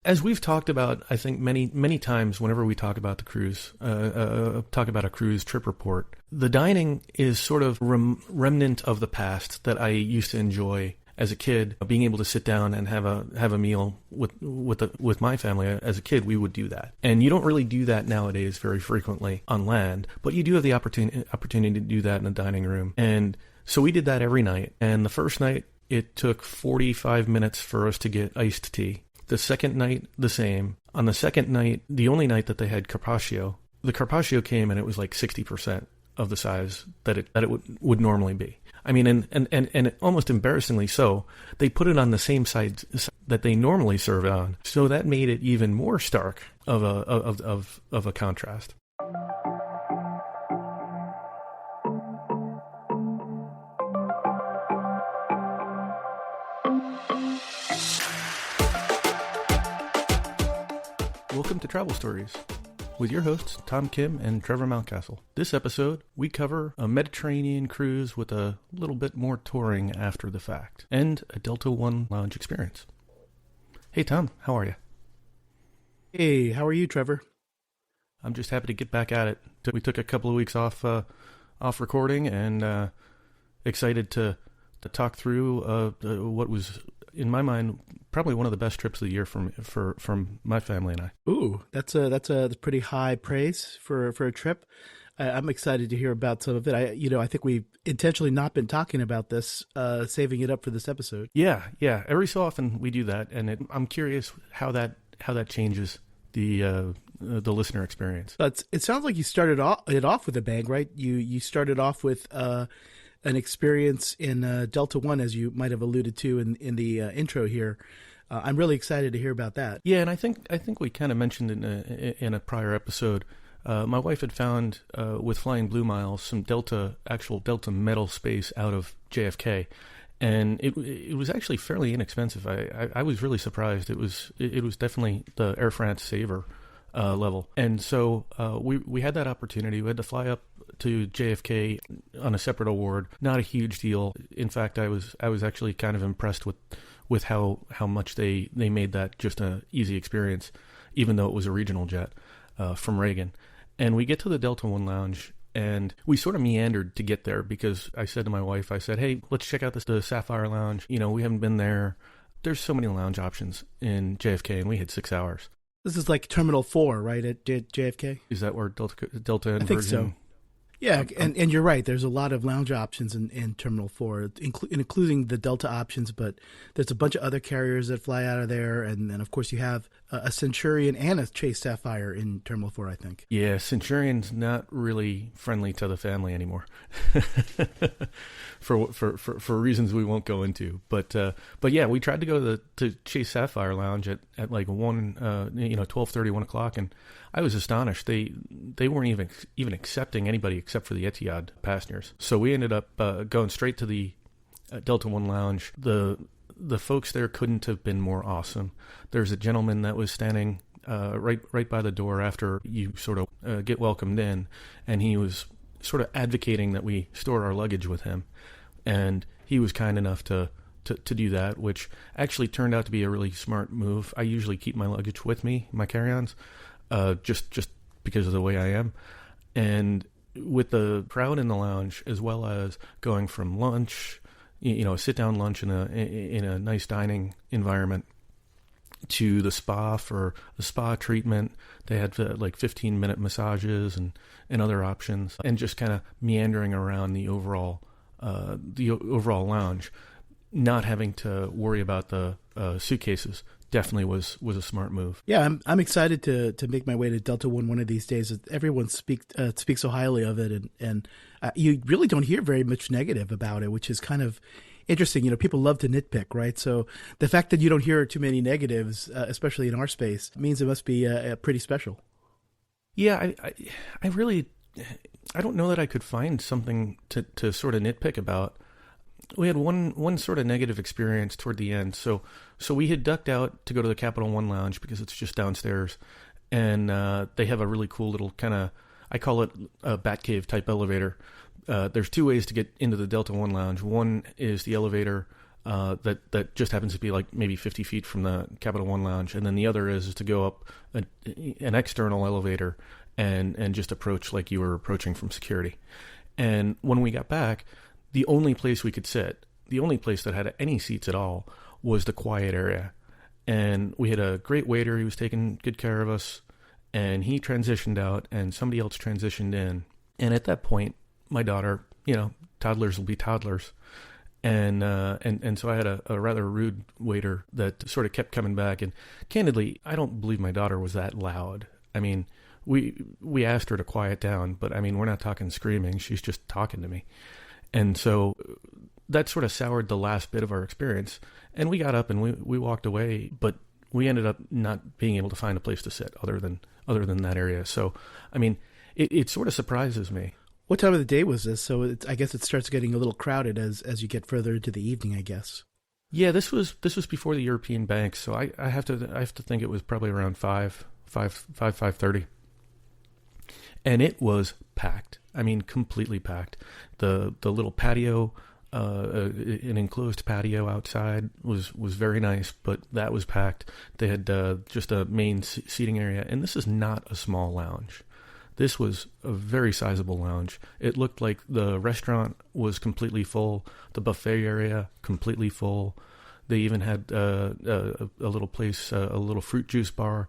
As we've talked about, I think many times whenever we talk about the cruise, talk about a cruise trip report, the dining is sort of remnant of the past that I used to enjoy as a kid. Being able to sit down and have a meal with my family. As a kid, we would do that, and you don't really do that nowadays very frequently on land, but you do have the opportunity to do that in a dining room. And so we did that every night. And the first night, it took 45 minutes for us to get iced tea. The second night, the same. On the second night, the only night that they had carpaccio, the carpaccio came and it was like 60% of the size that it would normally be. I mean, and almost embarrassingly so, they put it on the same side that they normally serve it on. So that made it even more stark of a contrast. Welcome to Travel Stories with your hosts, Tom Kim and Trevor Mountcastle. This episode, we cover a Mediterranean cruise with a little bit more touring after the fact, and a Delta One lounge experience. Hey, Tom, how are you? Hey, how are you, Trevor? I'm just happy to get back at it. We took a couple of weeks off recording, and excited to talk through what was, in my mind, probably one of the best trips of the year from my family and I. Ooh, that's a pretty high praise for a trip. I'm excited to hear about some of it. I think we've intentionally not been talking about this, saving it up for this episode. Yeah. Every so often we do that, and I'm curious how that changes the listener experience. But it sounds like you started it off with a bang, right? You started off with an experience in Delta One, as you might have alluded to in the intro here. I'm really excited to hear about that. Yeah, and I think we kind of mentioned in a prior episode. My wife had found with Flying Blue Miles some actual Delta metal space out of JFK, and it was actually fairly inexpensive. I was really surprised. It was definitely the Air France Saver level, and so we had that opportunity. We had to fly up to JFK on a separate award. Not a huge deal. In fact, I was actually kind of impressed with how much they made that just an easy experience, even though it was a regional jet from Reagan. And we get to the Delta One lounge, and we sort of meandered to get there because I said to my wife, I said, hey, let's check out the Sapphire Lounge. We haven't been there. There's so many lounge options in JFK, and we had 6 hours. This is like Terminal 4, right, at JFK? Is that where Delta and I think Virgin... so. Yeah, and you're right. There's a lot of lounge options in Terminal 4, including the Delta options, but there's a bunch of other carriers that fly out of there. And then, of course, you have a Centurion and a Chase Sapphire in Terminal 4, I think. Yeah, Centurion's not really friendly to the family anymore for reasons we won't go into. But yeah, we tried to go to Chase Sapphire Lounge at like 12:30, 1 o'clock, and I was astonished. They weren't even accepting anybody except for the Etihad passengers. So we ended up going straight to the Delta One lounge. The folks there couldn't have been more awesome. There's a gentleman that was standing right by the door after you sort of get welcomed in, and he was sort of advocating that we store our luggage with him, and he was kind enough to do that, which actually turned out to be a really smart move. I usually keep my luggage with me, my carry-ons, just because of the way I am. And with the crowd in the lounge, as well as going from lunch, a sit-down lunch in a nice dining environment, to the spa for the spa treatment, they had like 15-minute massages and other options, and just kind of meandering around the overall lounge, not having to worry about the suitcases. Definitely was a smart move. Yeah, I'm excited to make my way to Delta One of these days. Everyone speaks so highly of it, and you really don't hear very much negative about it, which is kind of interesting. People love to nitpick, right? So the fact that you don't hear too many negatives, especially in our space, means it must be pretty special. Yeah, I really don't know that I could find something to sort of nitpick about. We had one sort of negative experience toward the end. So we had ducked out to go to the Capital One Lounge because it's just downstairs, and they have a really cool little kind of, I call it a Batcave type elevator. There's two ways to get into the Delta One Lounge. One is the elevator that just happens to be like maybe 50 feet from the Capital One lounge, and then the other is to go up an external elevator and just approach like you were approaching from security. And when we got back, the only place we could sit, the only place that had any seats at all, was the quiet area. And we had a great waiter. He was taking good care of us, and he transitioned out, and somebody else transitioned in. And at that point, my daughter, toddlers will be toddlers. And so I had a rather rude waiter that sort of kept coming back. And candidly, I don't believe my daughter was that loud. I mean, we asked her to quiet down, but I mean, we're not talking screaming. She's just talking to me. And so that sort of soured the last bit of our experience. And we got up and we walked away, but we ended up not being able to find a place to sit other than that area. So, I mean, it sort of surprises me. What time of the day was this? So I guess it starts getting a little crowded as you get further into the evening, I guess. Yeah, this was before the European banks, so I have to think it was probably around 5:30. And it was packed. I mean, completely packed. The little patio, an enclosed patio outside was very nice, but that was packed. They had just a main seating area, and this is not a small lounge. This was a very sizable lounge. It looked like the restaurant was completely full, the buffet area completely full. They even had a little place, a little fruit juice bar,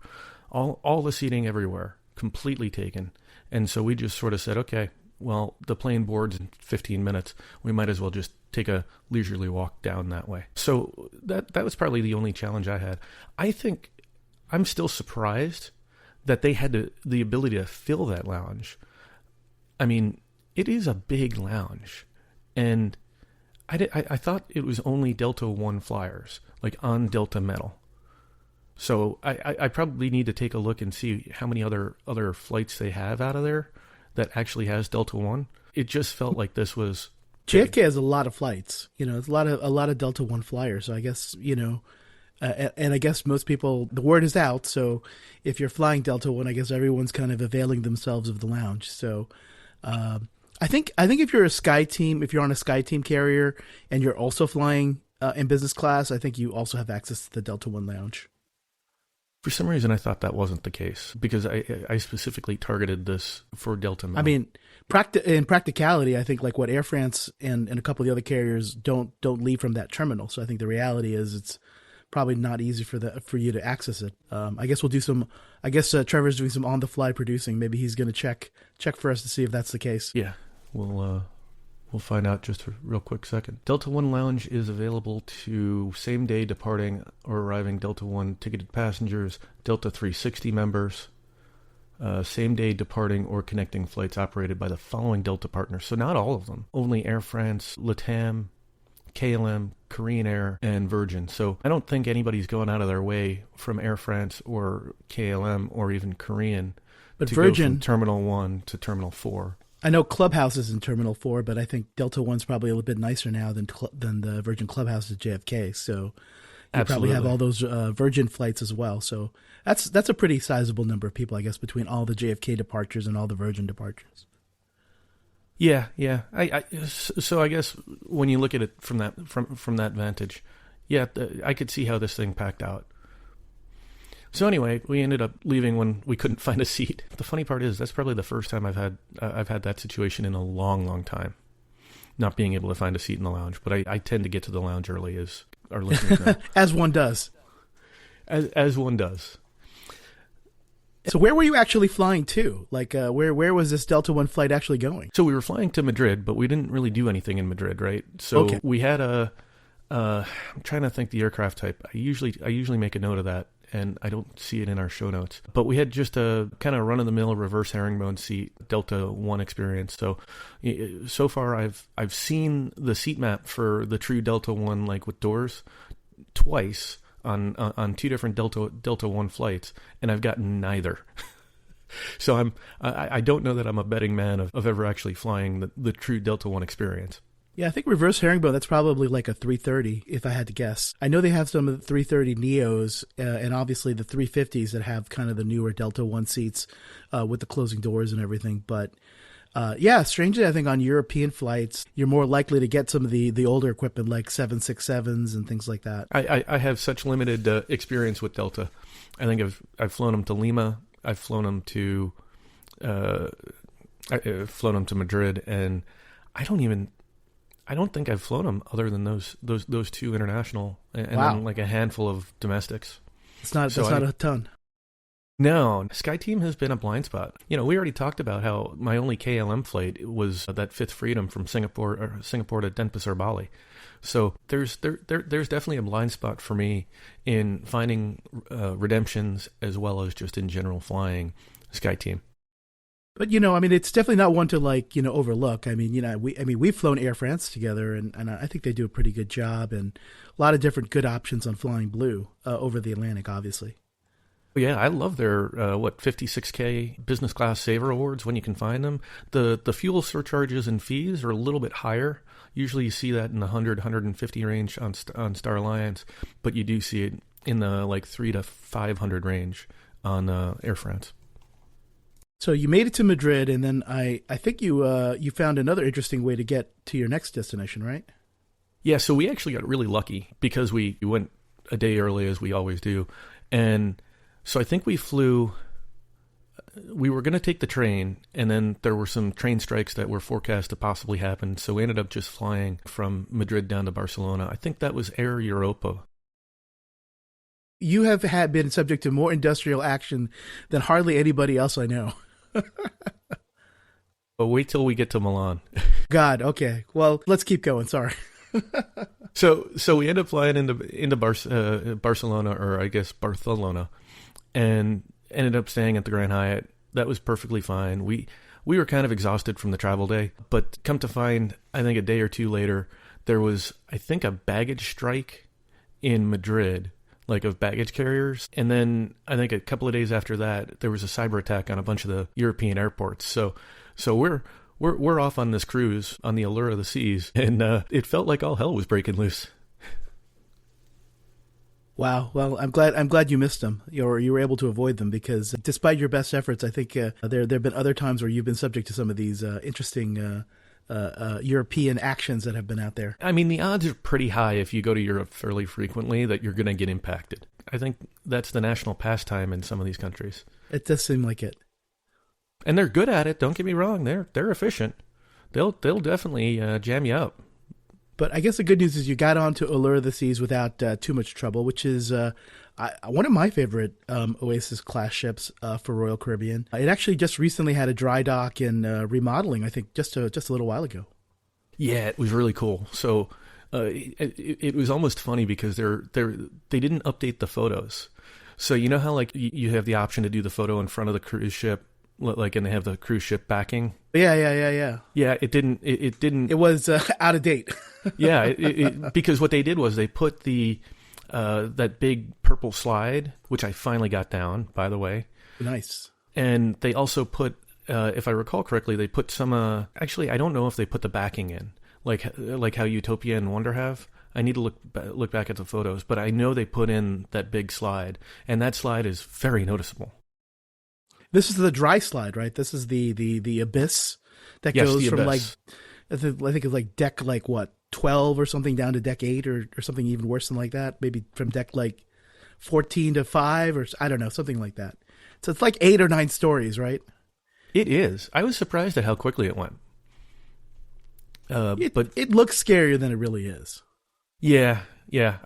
all the seating everywhere, completely taken. And so we just sort of said, okay, well, the plane boards in 15 minutes. We might as well just take a leisurely walk down that way. So that was probably the only challenge I had. I think I'm still surprised that they had the ability to fill that lounge. I mean, it is a big lounge. And I thought it was only Delta One flyers, like on Delta metal. So I probably need to take a look and see how many other flights they have out of there that actually has Delta One. It just felt like this was JFK has a lot of flights. It's a lot of Delta One flyers. So I guess and I guess most people, the word is out. So if you're flying Delta One, I guess everyone's kind of availing themselves of the lounge. So I think if you're if you're on a SkyTeam carrier and you're also flying in business class, I think you also have access to the Delta One lounge. For some reason, I thought that wasn't the case because I specifically targeted this for Delta Metal. I mean, in practicality, I think like what Air France and a couple of the other carriers don't leave from that terminal. So I think the reality is it's probably not easy for you to access it. I guess we'll do some. I guess Trevor's doing some on the fly producing. Maybe he's going to check for us to see if that's the case. Yeah, we'll find out just a real quick second. Delta One Lounge is available to same day departing or arriving Delta One ticketed passengers, Delta 360 members, same day departing or connecting flights operated by the following Delta partners. So not all of them. Only Air France, LATAM, KLM, Korean Air, and Virgin. So I don't think anybody's going out of their way from Air France or KLM or even Korean to Virgin, go from Terminal 1 to Terminal 4. I know Clubhouse is in Terminal 4, but I think Delta 1's probably a little bit nicer now than the Virgin Clubhouse at JFK. So you probably have all those Virgin flights as well. So that's a pretty sizable number of people, I guess, between all the JFK departures and all the Virgin departures. Yeah. So I guess when you look at it from that vantage, yeah, I could see how this thing packed out. So anyway, we ended up leaving when we couldn't find a seat. The funny part is that's probably the first time I've had that situation in a long, long time, not being able to find a seat in the lounge. But I tend to get to the lounge early, as our listeners know. As one does. As one does. So where were you actually flying to? Like, where was this Delta One flight actually going? So we were flying to Madrid, but we didn't really do anything in Madrid, right? So okay. We had I'm trying to think the aircraft type. I usually make a note of that, and I don't see it in our show notes. But we had just a kind of run-of-the-mill reverse herringbone seat Delta One experience. So far I've seen the seat map for the true Delta One, like with doors, twice on two different Delta One flights, and I've gotten neither. So I don't know that I'm a betting man of ever actually flying the true Delta One experience. Yeah, I think reverse herringbone, that's probably like a 330, if I had to guess. I know they have some of the 330 Neos, and obviously the 350s that have kind of the newer Delta One seats with the closing doors and everything. But Yeah, strangely, I think on European flights, you're more likely to get some of the older equipment like 767s and things like that. I have such limited experience with Delta. I think I've flown them to Lima. I've flown them to I've flown them to Madrid, and I don't think I've flown them other than those two international, and Wow. then like a handful of domestics. That's not a ton. No, SkyTeam has been a blind spot. We already talked about how my only KLM flight was that Fifth Freedom from Singapore to Denpasar, Bali. So there's definitely a blind spot for me in finding redemptions as well as just in general flying SkyTeam. But it's definitely not one to overlook. We've flown Air France together, and I think they do a pretty good job, and a lot of different good options on Flying Blue over the Atlantic, obviously. Yeah, I love their 56K business class saver awards when you can find them. The fuel surcharges and fees are a little bit higher. Usually you see that in the 150 range on Star Alliance, but you do see it in the 300 to 500 range on Air France. So you made it to Madrid, and then I think you found another interesting way to get to your next destination, right? Yeah, so we actually got really lucky because we went a day early, as we always do, and so I think we were going to take the train, and then there were some train strikes that were forecast to possibly happen. So we ended up just flying from Madrid down to Barcelona. I think that was Air Europa. You have been subject to more industrial action than hardly anybody else I know. But wait till we get to Milan. God, okay. Well, let's keep going. Sorry. So we end up flying into Barcelona, or I guess Barcelona, and ended up staying at the Grand Hyatt. That was perfectly fine. We were kind of exhausted from the travel day, but come to find, I think a day or two later, there was, I think, a baggage strike in Madrid, of baggage carriers. And then I think a couple of days after that, there was a cyber attack on a bunch of the European airports. So we're off on this cruise on the Allure of the Seas, and it felt like all hell was breaking loose. Wow. Well, I'm glad you missed them, or you were able to avoid them, because despite your best efforts, I think there have been other times where you've been subject to some of these interesting European actions that have been out there. I mean, the odds are pretty high if you go to Europe fairly frequently that you're going to get impacted. I think that's the national pastime in some of these countries. It does seem like it. And they're good at it. Don't get me wrong. They're efficient. They'll definitely jam you up. But I guess the good news is you got onto Allure of the Seas without too much trouble, which is one of my favorite Oasis class ships for Royal Caribbean. It actually just recently had a dry dock and remodeling, I think, just a little while ago. Yeah, it was really cool. So it was almost funny because they didn't update the photos. So you know how you have the option to do the photo in front of the cruise ship, and they have the cruise ship backing. Yeah. Yeah, it didn't. It was out of date. Yeah, because what they did was they put the that big purple slide, which I finally got down, by the way. Nice. And they also put, if I recall correctly, they put some. Actually, I don't know if they put the backing in, like how Utopia and Wonder have. I need to look back at the photos, but I know they put in that big slide, and that slide is very noticeable. This is the dry slide, right? This is the abyss that yes, goes from abyss. I think it's deck 12 or something down to deck 8 or something even worse than that. Maybe from deck 14 to 5 or I don't know, something like that. So it's 8 or 9 stories, right? It is. I was surprised at how quickly it went. But it looks scarier than it really is. Yeah,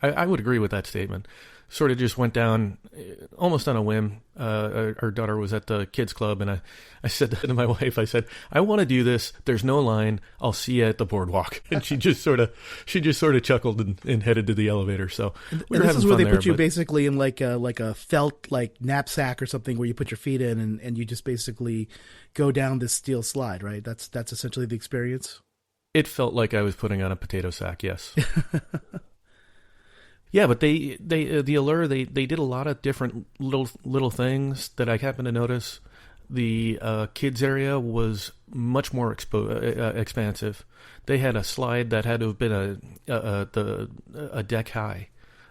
I would agree with that statement. Sort of just went down almost on a whim. Our daughter was at the kids club, and I said to my wife, I said, I want to do this. There's no line. I'll see you at the boardwalk. And she just sort of chuckled and headed to the elevator. So we were this is where they put you but basically in a felt knapsack or something where you put your feet in and you just basically go down this steel slide, right? That's essentially the experience. It felt like I was putting on a potato sack. Yes. Yeah, but the Allure, they did a lot of different little things that I happened to notice. The kids area was much more expansive. They had a slide that had to have been a deck high,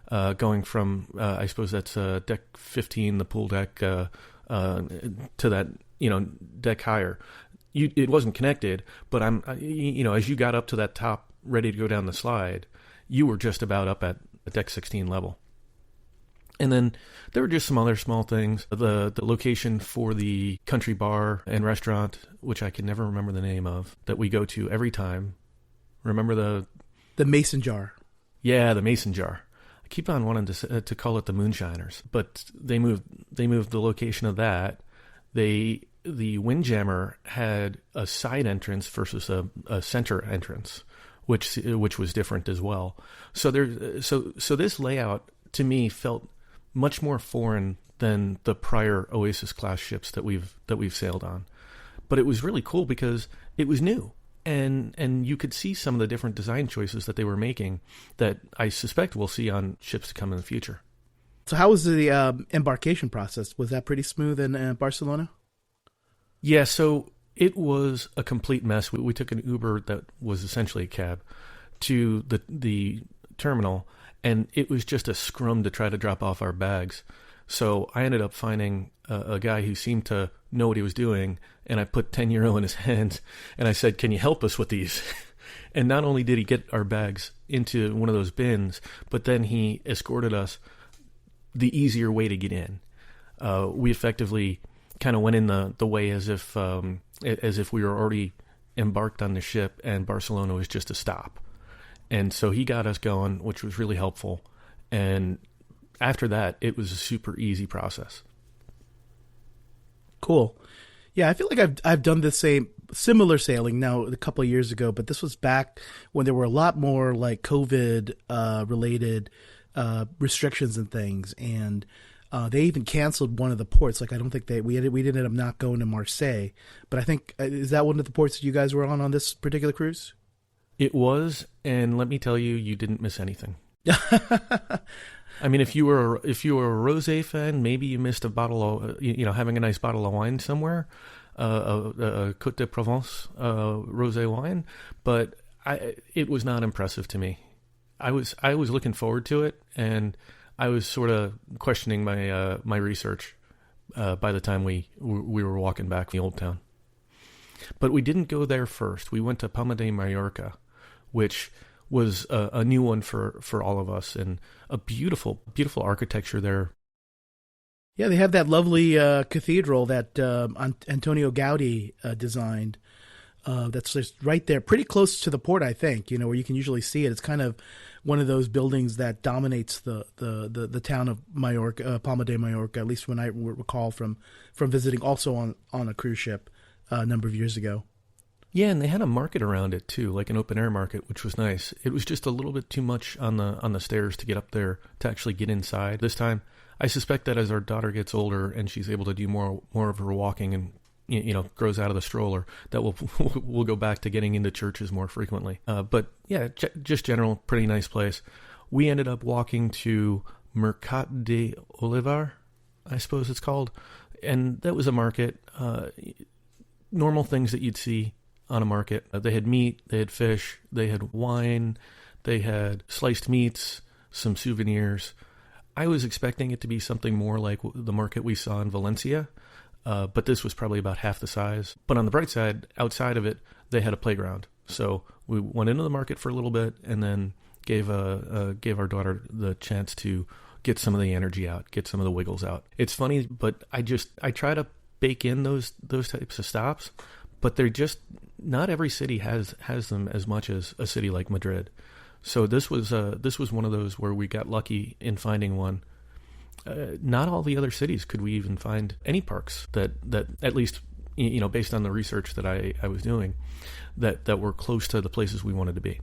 going from I suppose that's deck 15, the pool deck, to that deck higher. it wasn't connected, but as you got up to that top, ready to go down the slide, you were just about up at deck 16 level. And then there were just some other small things. The location for the country bar and restaurant, which I can never remember the name of, that we go to every time. Remember the Mason jar? Yeah, the Mason jar. I keep on wanting to call it the Moonshiners, but they moved the location of that. The Windjammer had a side entrance versus a center entrance, which was different as well. So this layout to me felt much more foreign than the prior Oasis class ships that we've sailed on. But it was really cool because it was new, and you could see some of the different design choices that they were making that I suspect we'll see on ships to come in the future. So how was the embarkation process? Was that pretty smooth in Barcelona? Yeah, so it was a complete mess. We took an Uber that was essentially a cab to the terminal, and it was just a scrum to try to drop off our bags. So I ended up finding a guy who seemed to know what he was doing, and I put €10 in his hands, and I said, "Can you help us with these?" And not only did he get our bags into one of those bins, but then he escorted us the easier way to get in. We effectively kind of went in the way as if we were already embarked on the ship, and Barcelona was just a stop. And so he got us going, which was really helpful. And after that, it was a super easy process. Cool. Yeah, I feel like I've done the similar sailing now a couple of years ago, but this was back when there were a lot more like COVID related restrictions and things, and they even canceled one of the ports. Like I don't think we didn't end up not going to Marseille, but I think is that one of the ports that you guys were on this particular cruise? It was, and let me tell you, you didn't miss anything. I mean, if you were a rosé fan, maybe you missed a bottle of, having a nice bottle of wine somewhere, a Côte de Provence rosé wine, but it was not impressive to me. I was looking forward to it, and I was sort of questioning my research by the time we were walking back the old town. But we didn't go there first. We went to Palma de Mallorca, which was a new one for all of us, and a beautiful, beautiful architecture there. Yeah, they have that lovely cathedral that Antonio Gaudi designed. That's just right there, pretty close to the port, I think, where you can usually see it. It's kind of one of those buildings that dominates the town of Mallorca, Palma de Mallorca, at least when I recall from visiting also on a cruise ship a number of years ago. Yeah, and they had a market around it too, like an open air market, which was nice. It was just a little bit too much on the stairs to get up there to actually get inside this time. I suspect that as our daughter gets older and she's able to do more of her walking and grows out of the stroller, that we'll go back to getting into churches more frequently. But yeah, just general pretty nice place. We ended up walking to Mercat de Olivar, I suppose it's called, and that was a market. Normal things that you'd see on a market. They had meat, they had fish, they had wine, they had sliced meats, some souvenirs. I was expecting it to be something more like the market we saw in Valencia, but this was probably about half the size. But on the bright side, outside of it, they had a playground. So we went into the market for a little bit and then gave our daughter the chance to get some of the energy out, get some of the wiggles out. It's funny, but I try to bake in those types of stops, but they're just not every city has them as much as a city like Madrid. So this was one of those where we got lucky in finding one. Not all the other cities could we even find any parks that at least based on the research that I was doing that were close to the places we wanted to be.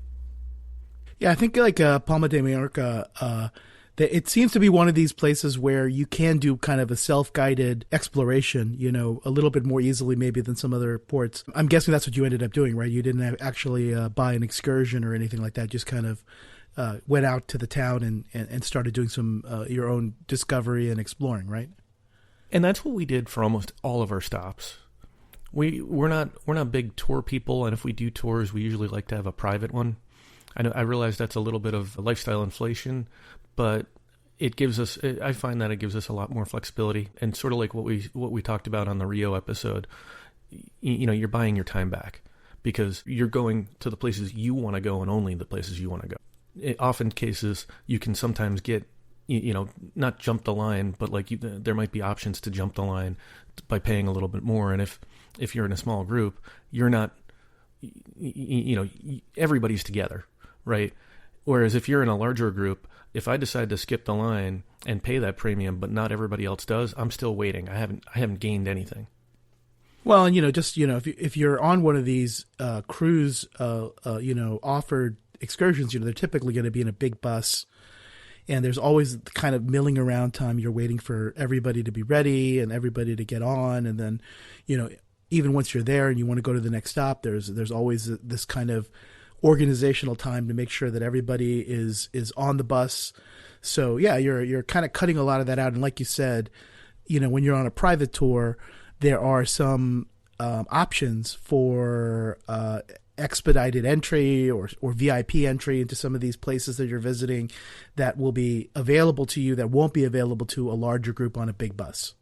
Yeah, I think like Palma de Mallorca, it seems to be one of these places where you can do kind of a self-guided exploration, a little bit more easily maybe than some other ports. I'm guessing that's what you ended up doing, right? You didn't actually buy an excursion or anything like that, just kind of went out to the town and started doing some your own discovery and exploring, right? And that's what we did for almost all of our stops. We're not big tour people, and if we do tours, we usually like to have a private one. I realize that's a little bit of lifestyle inflation, but I find that it gives us a lot more flexibility, and sort of like what we talked about on the Rio episode. you're buying your time back because you're going to the places you want to go and only the places you want to go. Often cases you can sometimes get, not jump the line, but like there might be options to jump the line by paying a little bit more. And if you're in a small group, you're not, everybody's together, right? Whereas if you're in a larger group, if I decide to skip the line and pay that premium, but not everybody else does, I'm still waiting. I haven't gained anything. Well, and if you're on one of these cruise, offered excursions, they're typically going to be in a big bus, and there's always the kind of milling around time. You're waiting for everybody to be ready and everybody to get on, and then, even once you're there and you want to go to the next stop, there's always this kind of organizational time to make sure that everybody is on the bus. So yeah, you're kind of cutting a lot of that out. And like you said, when you're on a private tour, there are some options for expedited entry or VIP entry into some of these places that you're visiting that will be available to you that won't be available to a larger group on a big bus.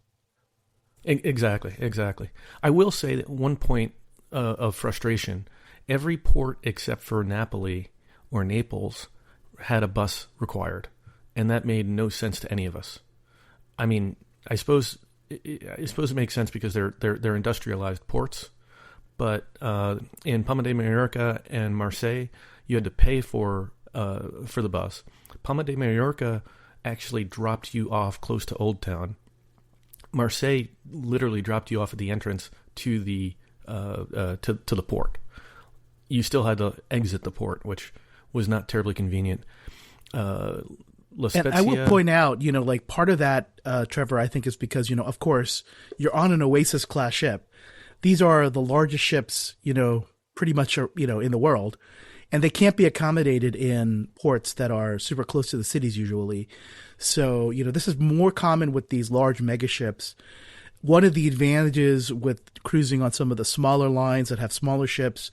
Exactly. I will say that one point of frustration, every port except for Napoli or Naples had a bus required, and that made no sense to any of us. I mean, I suppose it makes sense because they're industrialized ports, but in Palma de Mallorca and Marseille, you had to pay for the bus. Palma de Mallorca actually dropped you off close to Old Town. Marseille literally dropped you off at the entrance to the to the port. You still had to exit the port, which was not terribly convenient. And I will point out, like part of that, Trevor, I think is because, of course, you're on an Oasis class ship. These are the largest ships, pretty much, in the world. And they can't be accommodated in ports that are super close to the cities usually. So, this is more common with these large mega ships. One of the advantages with cruising on some of the smaller lines that have smaller ships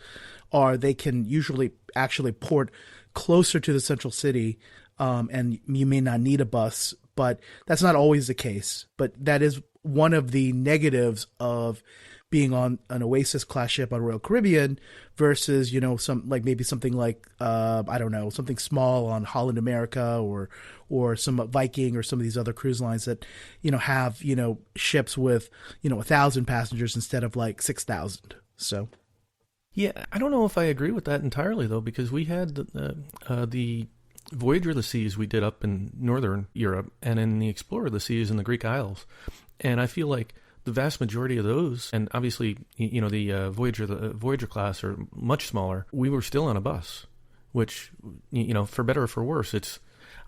are they can usually actually port closer to the central city, and you may not need a bus, but that's not always the case. But that is one of the negatives of being on an Oasis class ship on Royal Caribbean versus, something like something small on Holland America or some Viking or some of these other cruise lines that, have, ships with, 1,000 passengers instead of like 6,000. So. Yeah, I don't know if I agree with that entirely though, because we had the Voyager of the Seas we did up in Northern Europe and in the Explorer of the Seas in the Greek Isles. And I feel like the vast majority of those, and obviously, the Voyager class are much smaller. We were still on a bus, which, for better or for worse,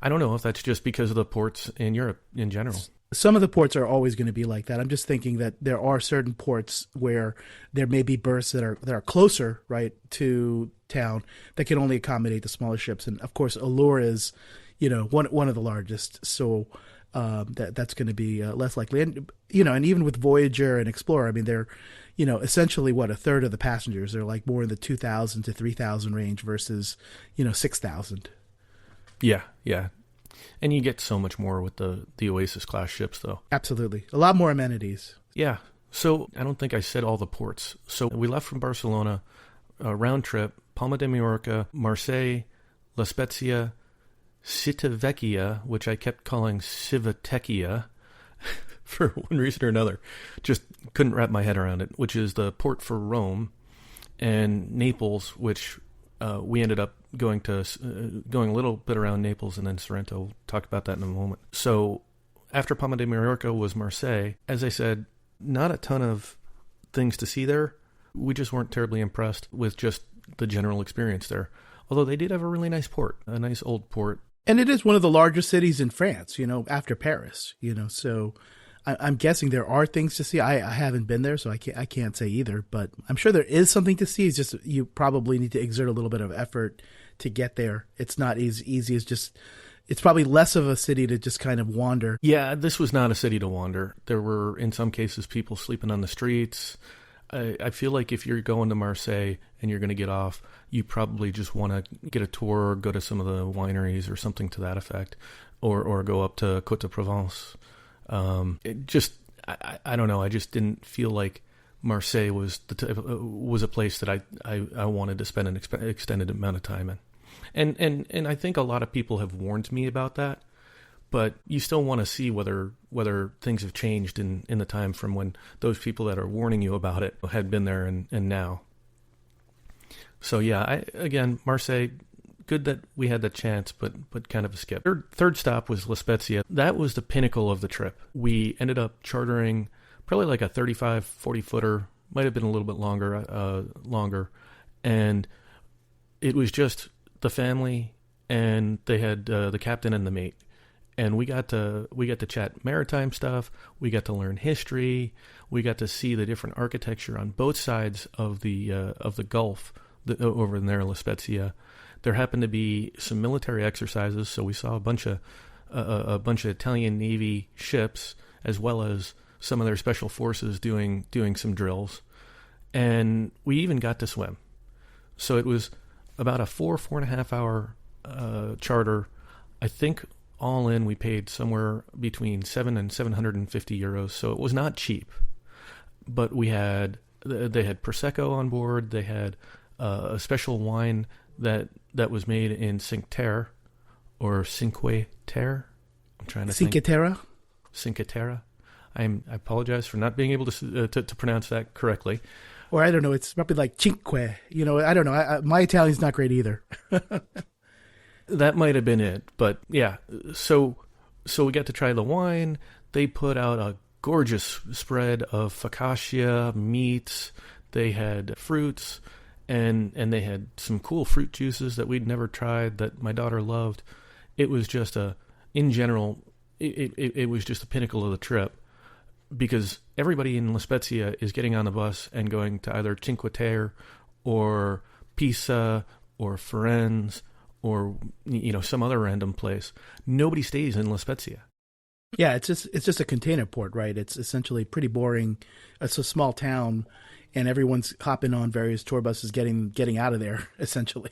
I don't know if that's just because of the ports in Europe in general. Some of the ports are always going to be like that. I'm just thinking that there are certain ports where there may be berths that are closer, right, to town that can only accommodate the smaller ships. And of course, Allure is, one of the largest. So that's going to be less likely. And, and even with Voyager and Explorer, I mean, they're, essentially a third of the passengers. They're like more in the 2,000 to 3,000 range versus, 6,000. Yeah. And you get so much more with the Oasis class ships, though. Absolutely. A lot more amenities. Yeah. So I don't think I said all the ports. So we left from Barcelona, round trip, Palma de Mallorca, Marseille, La Spezia, Civitavecchia, which I kept calling Civitavecchia for one reason or another. Just couldn't wrap my head around it, which is the port for Rome, and Naples, which we ended up going a little bit around Naples and then Sorrento. We'll talk about that in a moment. So after Palma de Mallorca was Marseille. As I said, not a ton of things to see there. We just weren't terribly impressed with just the general experience there. Although they did have a really nice port, a nice old port. And it is one of the largest cities in France, after Paris, so I'm guessing there are things to see. I haven't been there, so I can't say either, but I'm sure there is something to see. It's just you probably need to exert a little bit of effort to get there. It's not as easy as just, it's probably less of a city to just kind of wander. Yeah, this was not a city to wander. There were, in some cases, people sleeping on the streets. I feel like if you're going to Marseille and you're going to get off, you probably just want to get a tour, or go to some of the wineries or something to that effect, or go up to Côte de Provence. I don't know. I just didn't feel like Marseille was was a place that I wanted to spend an extended amount of time in, and I think a lot of people have warned me about that, but you still want to see whether things have changed in the time from when those people that are warning you about it had been there and now. So yeah, again, Marseille, good that we had that chance, but kind of a skip. Third stop was La Spezia. That was the pinnacle of the trip. We ended up chartering probably like a 35, 40 footer, might have been a little bit longer. And it was just the family, and they had the captain and the mate. And we got to chat maritime stuff. We got to learn history. We got to see the different architecture on both sides of the Gulf over in there in La Spezia. There happened to be some military exercises, so we saw a bunch of Italian Navy ships, as well as some of their special forces doing some drills, and we even got to swim. So it was about a 4.5 hour charter. I think all in we paid somewhere between €7 and €750. So it was not cheap, but they had prosecco on board. They had a special wine that was made in Cinque Terre or Cinque Terre. I'm trying to think. Cinque Terre. Cinque Terre. I apologize for not being able to pronounce that correctly. Or I don't know, it's probably like cinque. I don't know. My Italian's not great either. That might have been it, but yeah. So we got to try the wine. They put out a gorgeous spread of focaccia, meats. They had fruits, and they had some cool fruit juices that we'd never tried that my daughter loved. It was just in general, it was just the pinnacle of the trip. Because everybody in La Spezia is getting on the bus and going to either Cinque Terre or Pisa or Firenze or some other random place. Nobody stays in La Spezia. Yeah, it's just a container port, right? It's essentially pretty boring. It's a small town, and everyone's hopping on various tour buses getting out of there, essentially.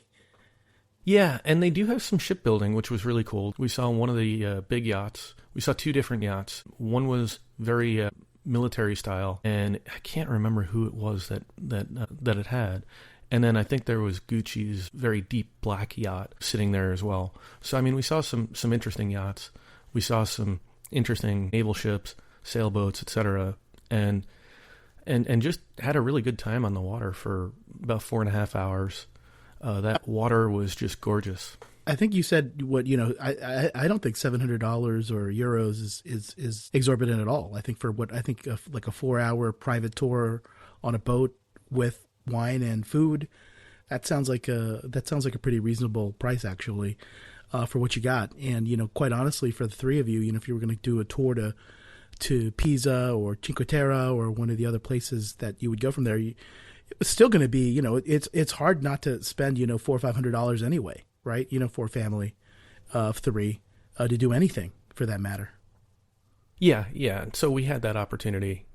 Yeah, and they do have some shipbuilding, which was really cool. We saw one of the big yachts. We saw two different yachts. One was very military style, and I can't remember who it was that it had. And then I think there was Gucci's very deep black yacht sitting there as well. So I mean, we saw some interesting yachts. We saw some interesting naval ships, sailboats, etc. And just had a really good time on the water for about 4.5 hours. That water was just gorgeous. I think you said I don't think $700 or euros is exorbitant at all. I think for like a 4-hour private tour on a boat with wine and food, that sounds like a pretty reasonable price actually, for what you got. And quite honestly, for the three of you, if you were going to do a tour to Pisa or Cinque Terre or one of the other places that you would go from there, it was still going to be it's hard not to spend $400 or $500 anyway. Right, for a family of three to do anything for that matter. Yeah. So we had that opportunity.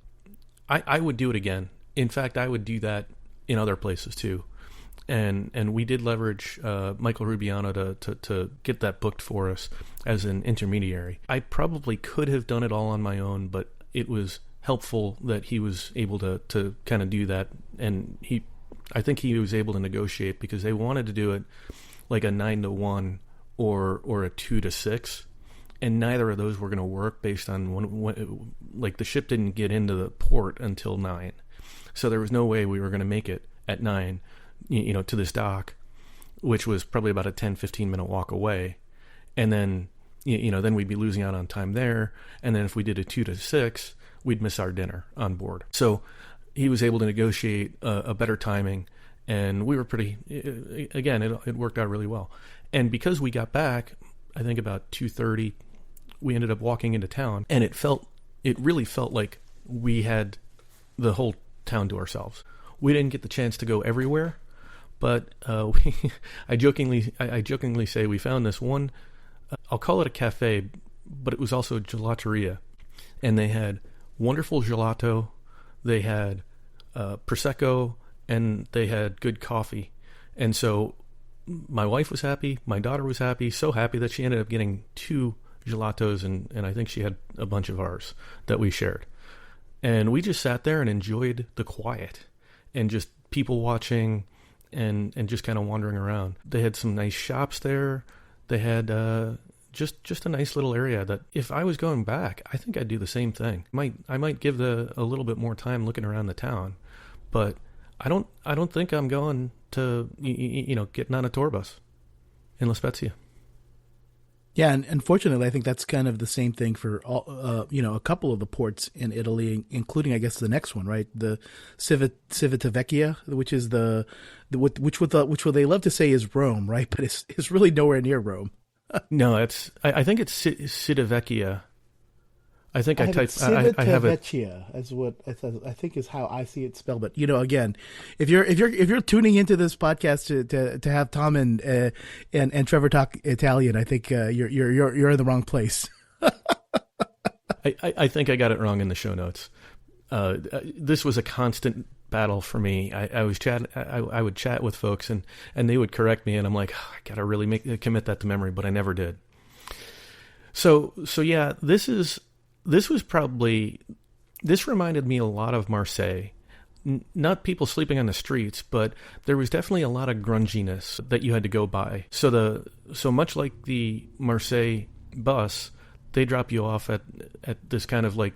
I would do it again. In fact, I would do that in other places too. And we did leverage Michael Rubiano to get that booked for us as an intermediary. I probably could have done it all on my own, but it was helpful that he was able to kind of do that. And I think he was able to negotiate because they wanted to do it like a 9-1 or a 2-6, and neither of those were going to work based on when like the ship didn't get into the port until 9, so there was no way we were going to make it at 9, to this dock, which was probably about a 10-15 minute walk away, and then then we'd be losing out on time there, and then if we did a 2-6, we'd miss our dinner on board. So he was able to negotiate a better timing. And we were it worked out really well. And because we got back, I think about 2:30, we ended up walking into town, and it really felt like we had the whole town to ourselves. We didn't get the chance to go everywhere, but I jokingly say we found this one, I'll call it a cafe, but it was also a gelateria. And they had wonderful gelato, they had Prosecco, and they had good coffee. And so my wife was happy, my daughter was happy, so happy that she ended up getting 2 gelatos, and I think she had a bunch of ours that we shared. And we just sat there and enjoyed the quiet and just people watching and just kind of wandering around. They had some nice shops there. They had just a nice little area that if I was going back, I think I'd do the same thing. I might give a little bit more time looking around the town, but I don't think I'm going to getting on a tour bus in La Spezia. Yeah, and unfortunately, I think that's kind of the same thing for all, a couple of the ports in Italy, including, I guess, the next one, right? The Civitavecchia, which is which they love to say is Rome, right? But it's really nowhere near Rome. No, I think it's Civitavecchia. I think I have it. Civitavecchia is what I think is how I see it spelled. But again, if you're tuning into this podcast to have Tom and Trevor talk Italian, I think you're in the wrong place. I think I got it wrong in the show notes. This was a constant battle for me. I would chat with folks and they would correct me, and I'm like, I gotta really commit that to memory, but I never did. So yeah, this reminded me a lot of Marseille. Not people sleeping on the streets, but there was definitely a lot of grunginess that you had to go by. So much like the Marseille bus, they drop you off at this kind of like,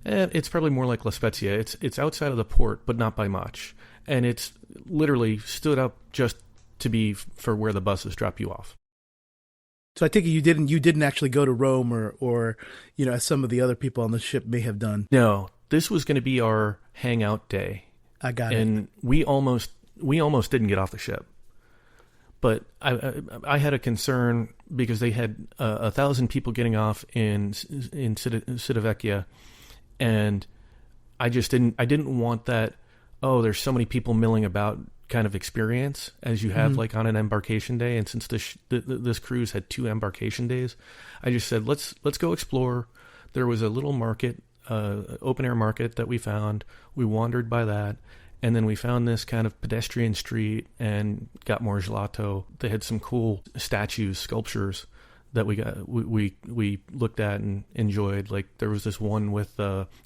it's probably more like La Spezia. It's outside of the port, but not by much. And it's literally stood up just to be for where the buses drop you off. So I take it you didn't actually go to Rome or as some of the other people on the ship may have done. No, this was going to be our hangout day. I got it. And we almost didn't get off the ship. But I had a concern because they had 1,000 people getting off in Civitavecchia, and I didn't want that. Oh, there's so many people milling about kind of experience as you have like on an embarkation day. And since this cruise had 2 embarkation days, I just said, let's go explore. There was a little market, open air market that we found. We wandered by that. And then we found this kind of pedestrian street and got more gelato. They had some cool statues, sculptures that we looked at and enjoyed. Like there was this one with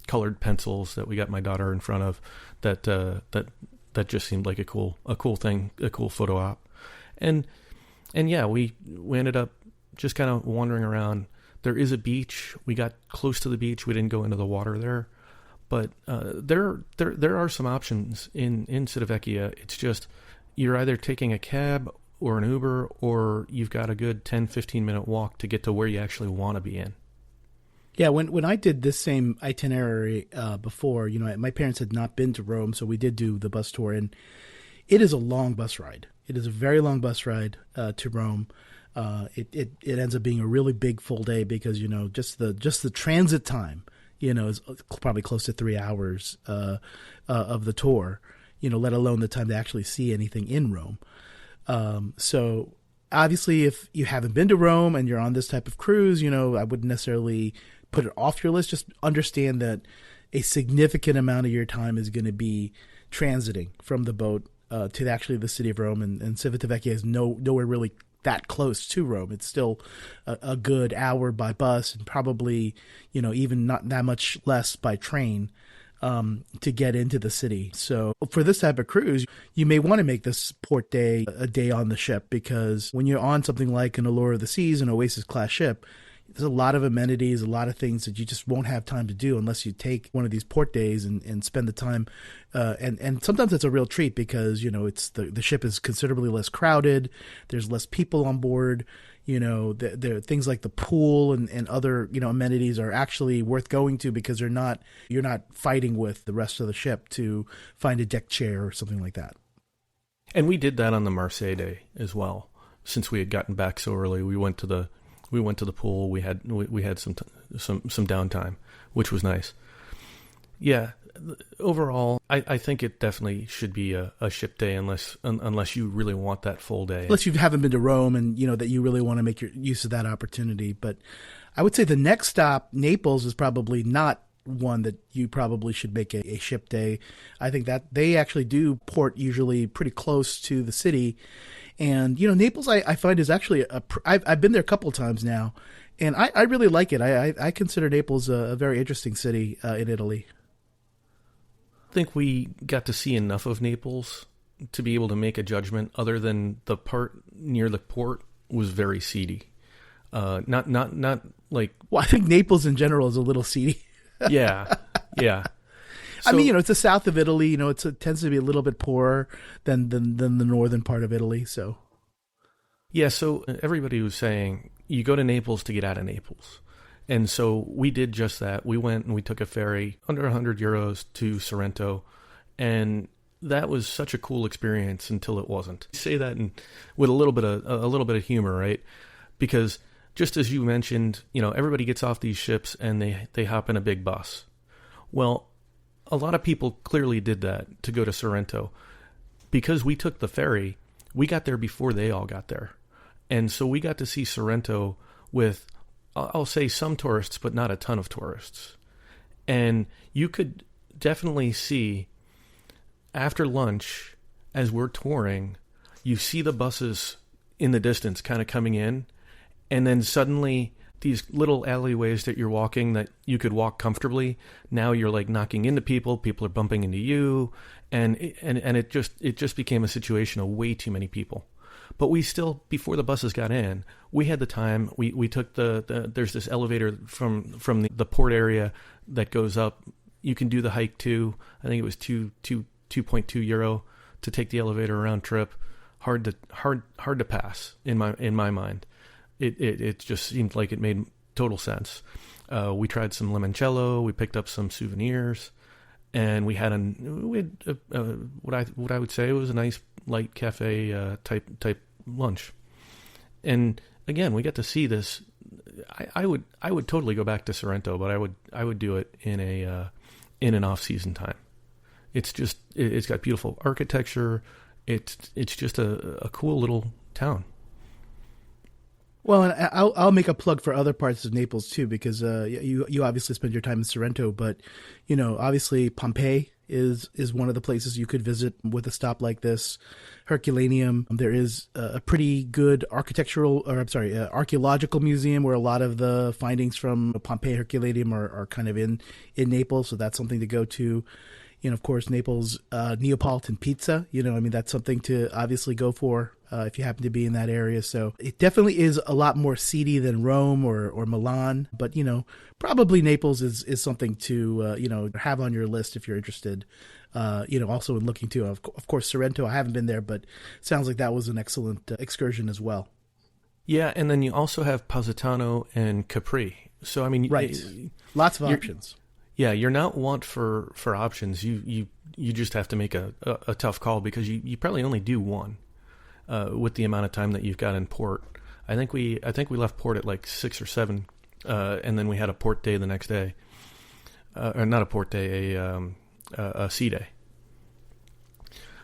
colored pencils that we got my daughter in front of that just seemed like a cool thing, a cool photo op. And yeah, we ended up just kind of wandering around. There is a beach. We got close to the beach. We didn't go into the water there. But there are some options in Civitavecchia. It's just you're either taking a cab or an Uber, or you've got a good 10, 15-minute walk to get to where you actually want to be in. Yeah, when I did this same itinerary before, my parents had not been to Rome, so we did do the bus tour, and it is a long bus ride. It is a very long bus ride to Rome. It ends up being a really big full day because just the transit time is probably close to 3 hours of the tour. Let alone the time to actually see anything in Rome. So obviously, if you haven't been to Rome and you're on this type of cruise, I wouldn't necessarily put it off your list. Just understand that a significant amount of your time is going to be transiting from the boat to actually the city of Rome, and Civitavecchia is nowhere really that close to Rome. It's still a good hour by bus, and probably even not that much less by train to get into the city. So for this type of cruise, you may want to make this port day a day on the ship, because when you're on something like an Allure of the Seas, an Oasis class ship, there's a lot of amenities, a lot of things that you just won't have time to do unless you take one of these port days and spend the time. And sometimes it's a real treat because, it's the ship is considerably less crowded. There's less people on board. There things like the pool and other, amenities are actually worth going to because you're not fighting with the rest of the ship to find a deck chair or something like that. And we did that on the Marseille day as well. Since we had gotten back so early, we went to the pool. We had some downtime, which was nice. Yeah. Overall, I think it definitely should be a ship day unless you really want that full day. Unless you haven't been to Rome and that you really want to make use of that opportunity. But I would say the next stop, Naples, is probably not one that you probably should make a ship day. I think that they actually do port usually pretty close to the city. And, Naples I find is actually I've been there a couple of times now, and I really like it. I consider Naples a very interesting city in Italy. think we got to see enough of Naples to be able to make a judgment, other than the part near the port was very seedy. Not like... Well, I think Naples in general is a little seedy. Yeah. So, I mean, it's the south of Italy. It tends to be a little bit poorer than the northern part of Italy. So, yeah. So everybody was saying you go to Naples to get out of Naples, and so we did just that. We went and we took a ferry under €100 to Sorrento, and that was such a cool experience until it wasn't. I say that with a little bit of humor, right? Because just as you mentioned, everybody gets off these ships and they hop in a big bus. Well, a lot of people clearly did that to go to Sorrento. Because we took the ferry, we got there before they all got there. And so we got to see Sorrento with, I'll say, some tourists, but not a ton of tourists. And you could definitely see after lunch, as we're touring, you see the buses in the distance kind of coming in. And then suddenly these little alleyways that you're walking that you could walk comfortably, now you're like knocking into people are bumping into you, and it just became a situation of way too many people. But we still, before the buses got in, we had the time. We took there's this elevator from the port area that goes up. You can do the hike too. I think it was €2.2 to take the elevator round trip. Hard to pass in my mind. It just seemed like it made total sense. We tried some limoncello. We picked up some souvenirs, and we had what I would say was a nice light cafe type lunch. And again, we got to see this. I would totally go back to Sorrento, but I would do it in an off season time. It's got beautiful architecture. It's just a cool little town. Well, and I'll make a plug for other parts of Naples too, because you obviously spend your time in Sorrento, but obviously Pompeii is one of the places you could visit with a stop like this. Herculaneum, there is a pretty good archaeological museum where a lot of the findings from Pompeii Herculaneum are kind of in Naples, so that's something to go to. Of course, Naples Neapolitan pizza. That's something to obviously go for if you happen to be in that area. So it definitely is a lot more seedy than Rome or Milan. But, probably Naples is something to, have on your list if you're interested. Also in looking to, of course, Sorrento. I haven't been there, but sounds like that was an excellent excursion as well. Yeah, and then you also have Positano and Capri. So, right. Lots of options. Yeah, you're not want for options. You just have to make a tough call, because you probably only do one with the amount of time that you've got in port. I think we left port at like 6 or 7, and then we had a port day the next day, or not a port day, a sea day.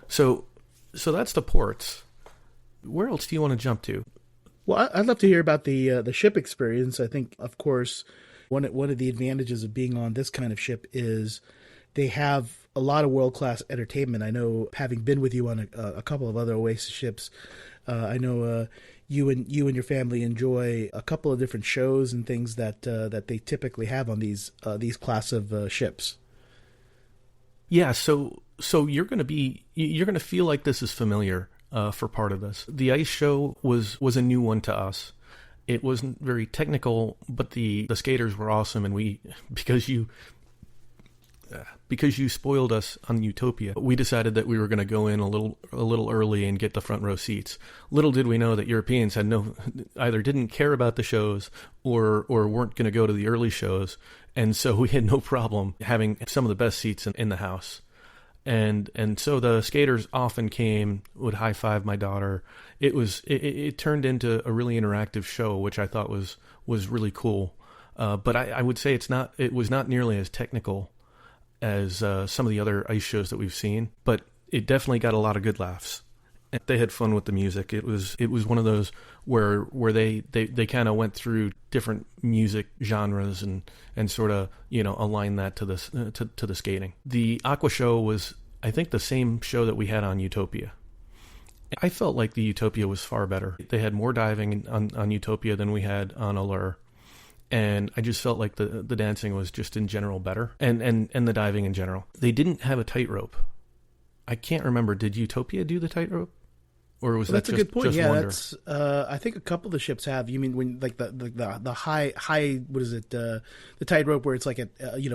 So that's the ports. Where else do you want to jump to? Well, I'd love to hear about the ship experience. I think, of course, one of the advantages of being on this kind of ship is they have a lot of world-class entertainment. I know, having been with you on a couple of other Oasis ships, I know you and your family enjoy a couple of different shows and things that they typically have on these class of ships. Yeah, so you're going to feel like this is familiar for part of this. The ice show was a new one to us. It wasn't very technical, but the skaters were awesome, and because you spoiled us on Utopia, we decided that we were going to go in a little early and get the front row seats. Little did we know that Europeans had either didn't care about the shows or weren't going to go to the early shows, and so we had no problem having some of the best seats in the house. And so the skaters often would high five my daughter. It turned into a really interactive show, which I thought was really cool. But I would say it was not nearly as technical as some of the other ice shows that we've seen, but it definitely got a lot of good laughs. And they had fun with the music. It was one of those where they kind of went through different music genres and sort of aligned that to the skating. The Aqua show was, I think, the same show that we had on Utopia. I felt like the Utopia was far better. They had more diving on Utopia than we had on Allure. And I just felt like the dancing was just in general better, and the diving in general. They didn't have a tightrope. I can't remember. Did Utopia do the tightrope? Or was that that's a good point. Yeah, Wonder? that's. I think a couple of the ships have. You mean when like the high what is it? The tightrope where it's like a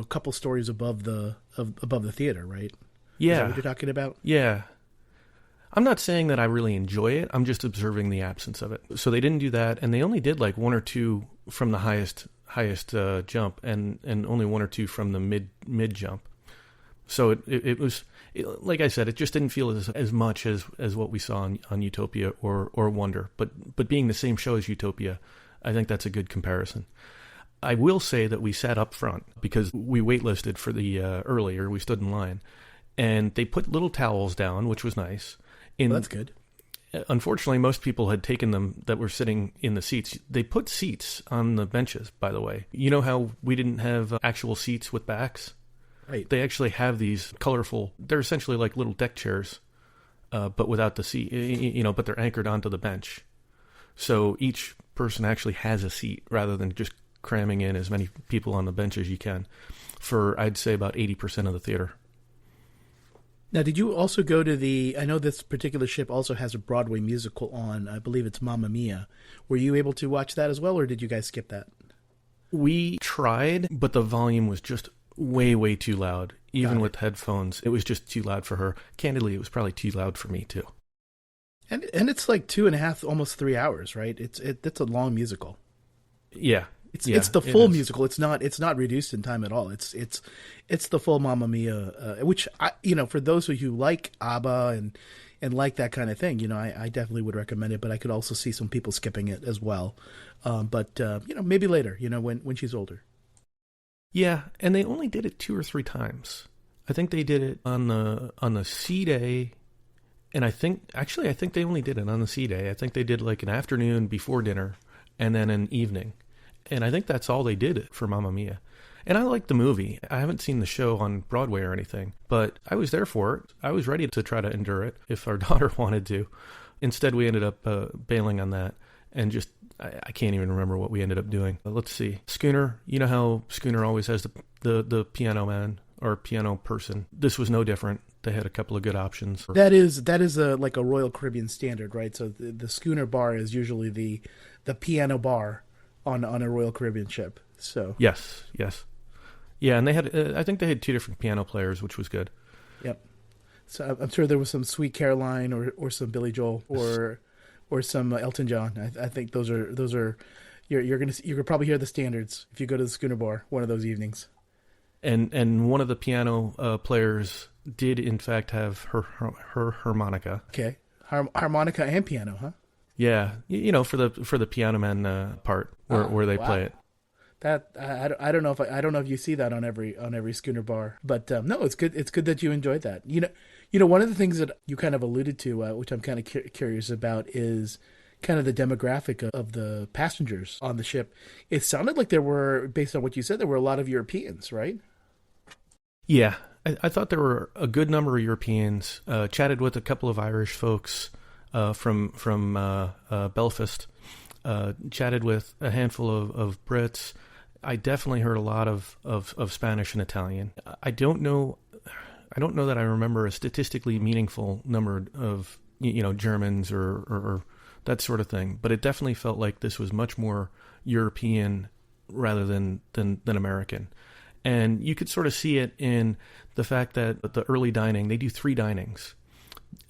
couple stories above the theater, right? Yeah, is that what you're talking about? Yeah, I'm not saying that I really enjoy it. I'm just observing the absence of it. So they didn't do that, and they only did like one or two from the highest jump, and only one or two from the mid jump. So it was, like I said, it just didn't feel as much as what we saw on Utopia or Wonder. But being the same show as Utopia, I think that's a good comparison. I will say that we sat up front because we waitlisted for the earlier. We stood in line, and they put little towels down, which was nice. Well, that's good. Unfortunately, most people had taken them that were sitting in the seats. They put seats on the benches, by the way. You know how we didn't have actual seats with backs? Right. They actually have these colorful, they're essentially like little deck chairs, but without the seat, but they're anchored onto the bench. So each person actually has a seat rather than just cramming in as many people on the bench as you can for, I'd say, about 80% of the theater. Now, did you also go to I know this particular ship also has a Broadway musical on, I believe it's Mamma Mia. Were you able to watch that as well, or did you guys skip that? We tried, but the volume was just way too loud. Even with headphones, it was just too loud for her. Candidly, it was probably too loud for me too. And it's like 2.5, almost 3 hours, right? It's a long musical. Yeah. It's the full musical. It's not reduced in time at all. It's the full Mamma Mia, which for those of you who like ABBA and like that kind of thing, I definitely would recommend it. But I could also see some people skipping it as well. But maybe later, when she's older. Yeah, and they only did it 2 or 3 times. I think they did it on the C day, and I think they only did it on the C day. I think they did like an afternoon before dinner, and then an evening. And I think that's all they did for Mamma Mia. And I like the movie. I haven't seen the show on Broadway or anything, but I was there for it. I was ready to try to endure it if our daughter wanted to. Instead, we ended up bailing on that and just, I can't even remember what we ended up doing. Let's see. Schooner, you know how Schooner always has the piano man or piano person. This was no different. They had a couple of good options. That is like a Royal Caribbean standard, right? So the Schooner bar is usually the piano bar on a Royal Caribbean ship. So yes. Yeah, and they had I think they had 2 different piano players, which was good. Yep. So I'm sure there was some Sweet Caroline or some Billy Joel or some Elton John. I think those are you're gonna probably hear the standards if you go to the Schooner bar one of those evenings. And one of the piano players did in fact have her harmonica. Okay, harmonica and piano, huh? Yeah, for the piano man part where they play it. That I don't know if you see that on every Schooner bar, but no, it's good. It's good that you enjoyed that. One of the things that you kind of alluded to, which I'm kind of curious about, is kind of the demographic of the passengers on the ship. It sounded like there were, based on what you said, there were a lot of Europeans, right? Yeah, I thought there were a good number of Europeans. Chatted with a couple of Irish folks from Belfast. Chatted with a handful of Brits. I definitely heard a lot of Spanish and Italian. I don't know that I remember a statistically meaningful number of Germans or that sort of thing. But it definitely felt like this was much more European rather than American. And you could sort of see it in the fact that the early dining, they do 3 dinings.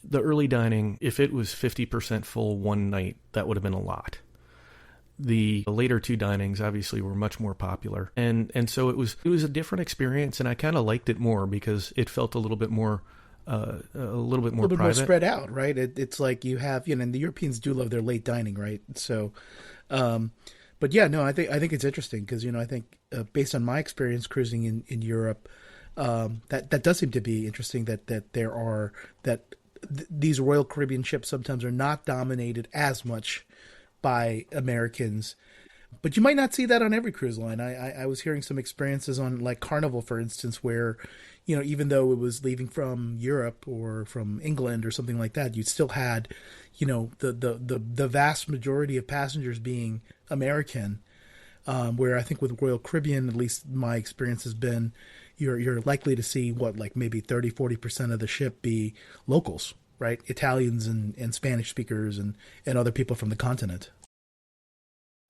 The early dining, if it was 50% full one night, that would have been a lot. The later 2 dinings obviously were much more popular, and so it was a different experience, and I kind of liked it more because it felt a little bit more private, more spread out, right? It's like you have, and the Europeans do love their late dining, right? So, but yeah, no, I think it's interesting because I think based on my experience cruising in Europe, that does seem to be interesting that these Royal Caribbean ships sometimes are not dominated as much by Americans, but you might not see that on every cruise line. I was hearing some experiences on like Carnival, for instance, where, even though it was leaving from Europe or from England or something like that, you still had, the vast majority of passengers being American. Where I think with Royal Caribbean, at least my experience has been, you're likely to see like maybe 30-40% of the ship be locals, right? Italians and Spanish speakers and other people from the continent.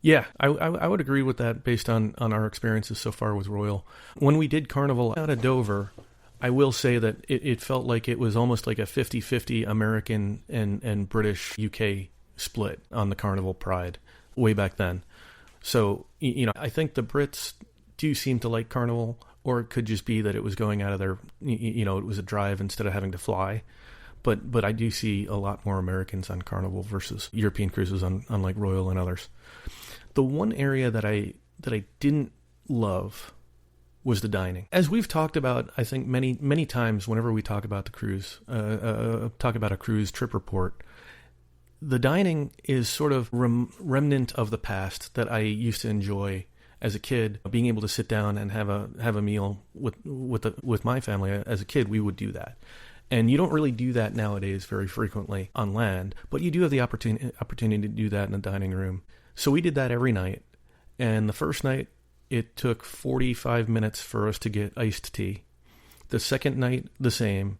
Yeah, I would agree with that based on our experiences so far with Royal. When we did Carnival out of Dover, I will say that it felt like it was almost like a 50-50 American and British UK split on the Carnival Pride way back then. So, I think the Brits do seem to like Carnival, or it could just be that it was going out of their, it was a drive instead of having to fly. But I do see a lot more Americans on Carnival versus European cruises on like Royal and others. The one area that I didn't love was the dining. As we've talked about, I think many times whenever we talk about the cruise, talk about a cruise trip report, the dining is sort of remnant of the past that I used to enjoy as a kid. Being able to sit down and have a meal with my family as a kid, we would do that. And you don't really do that nowadays very frequently on land, but you do have the opportunity to do that in the dining room. So we did that every night. And the first night, it took 45 minutes for us to get iced tea. The second night, the same.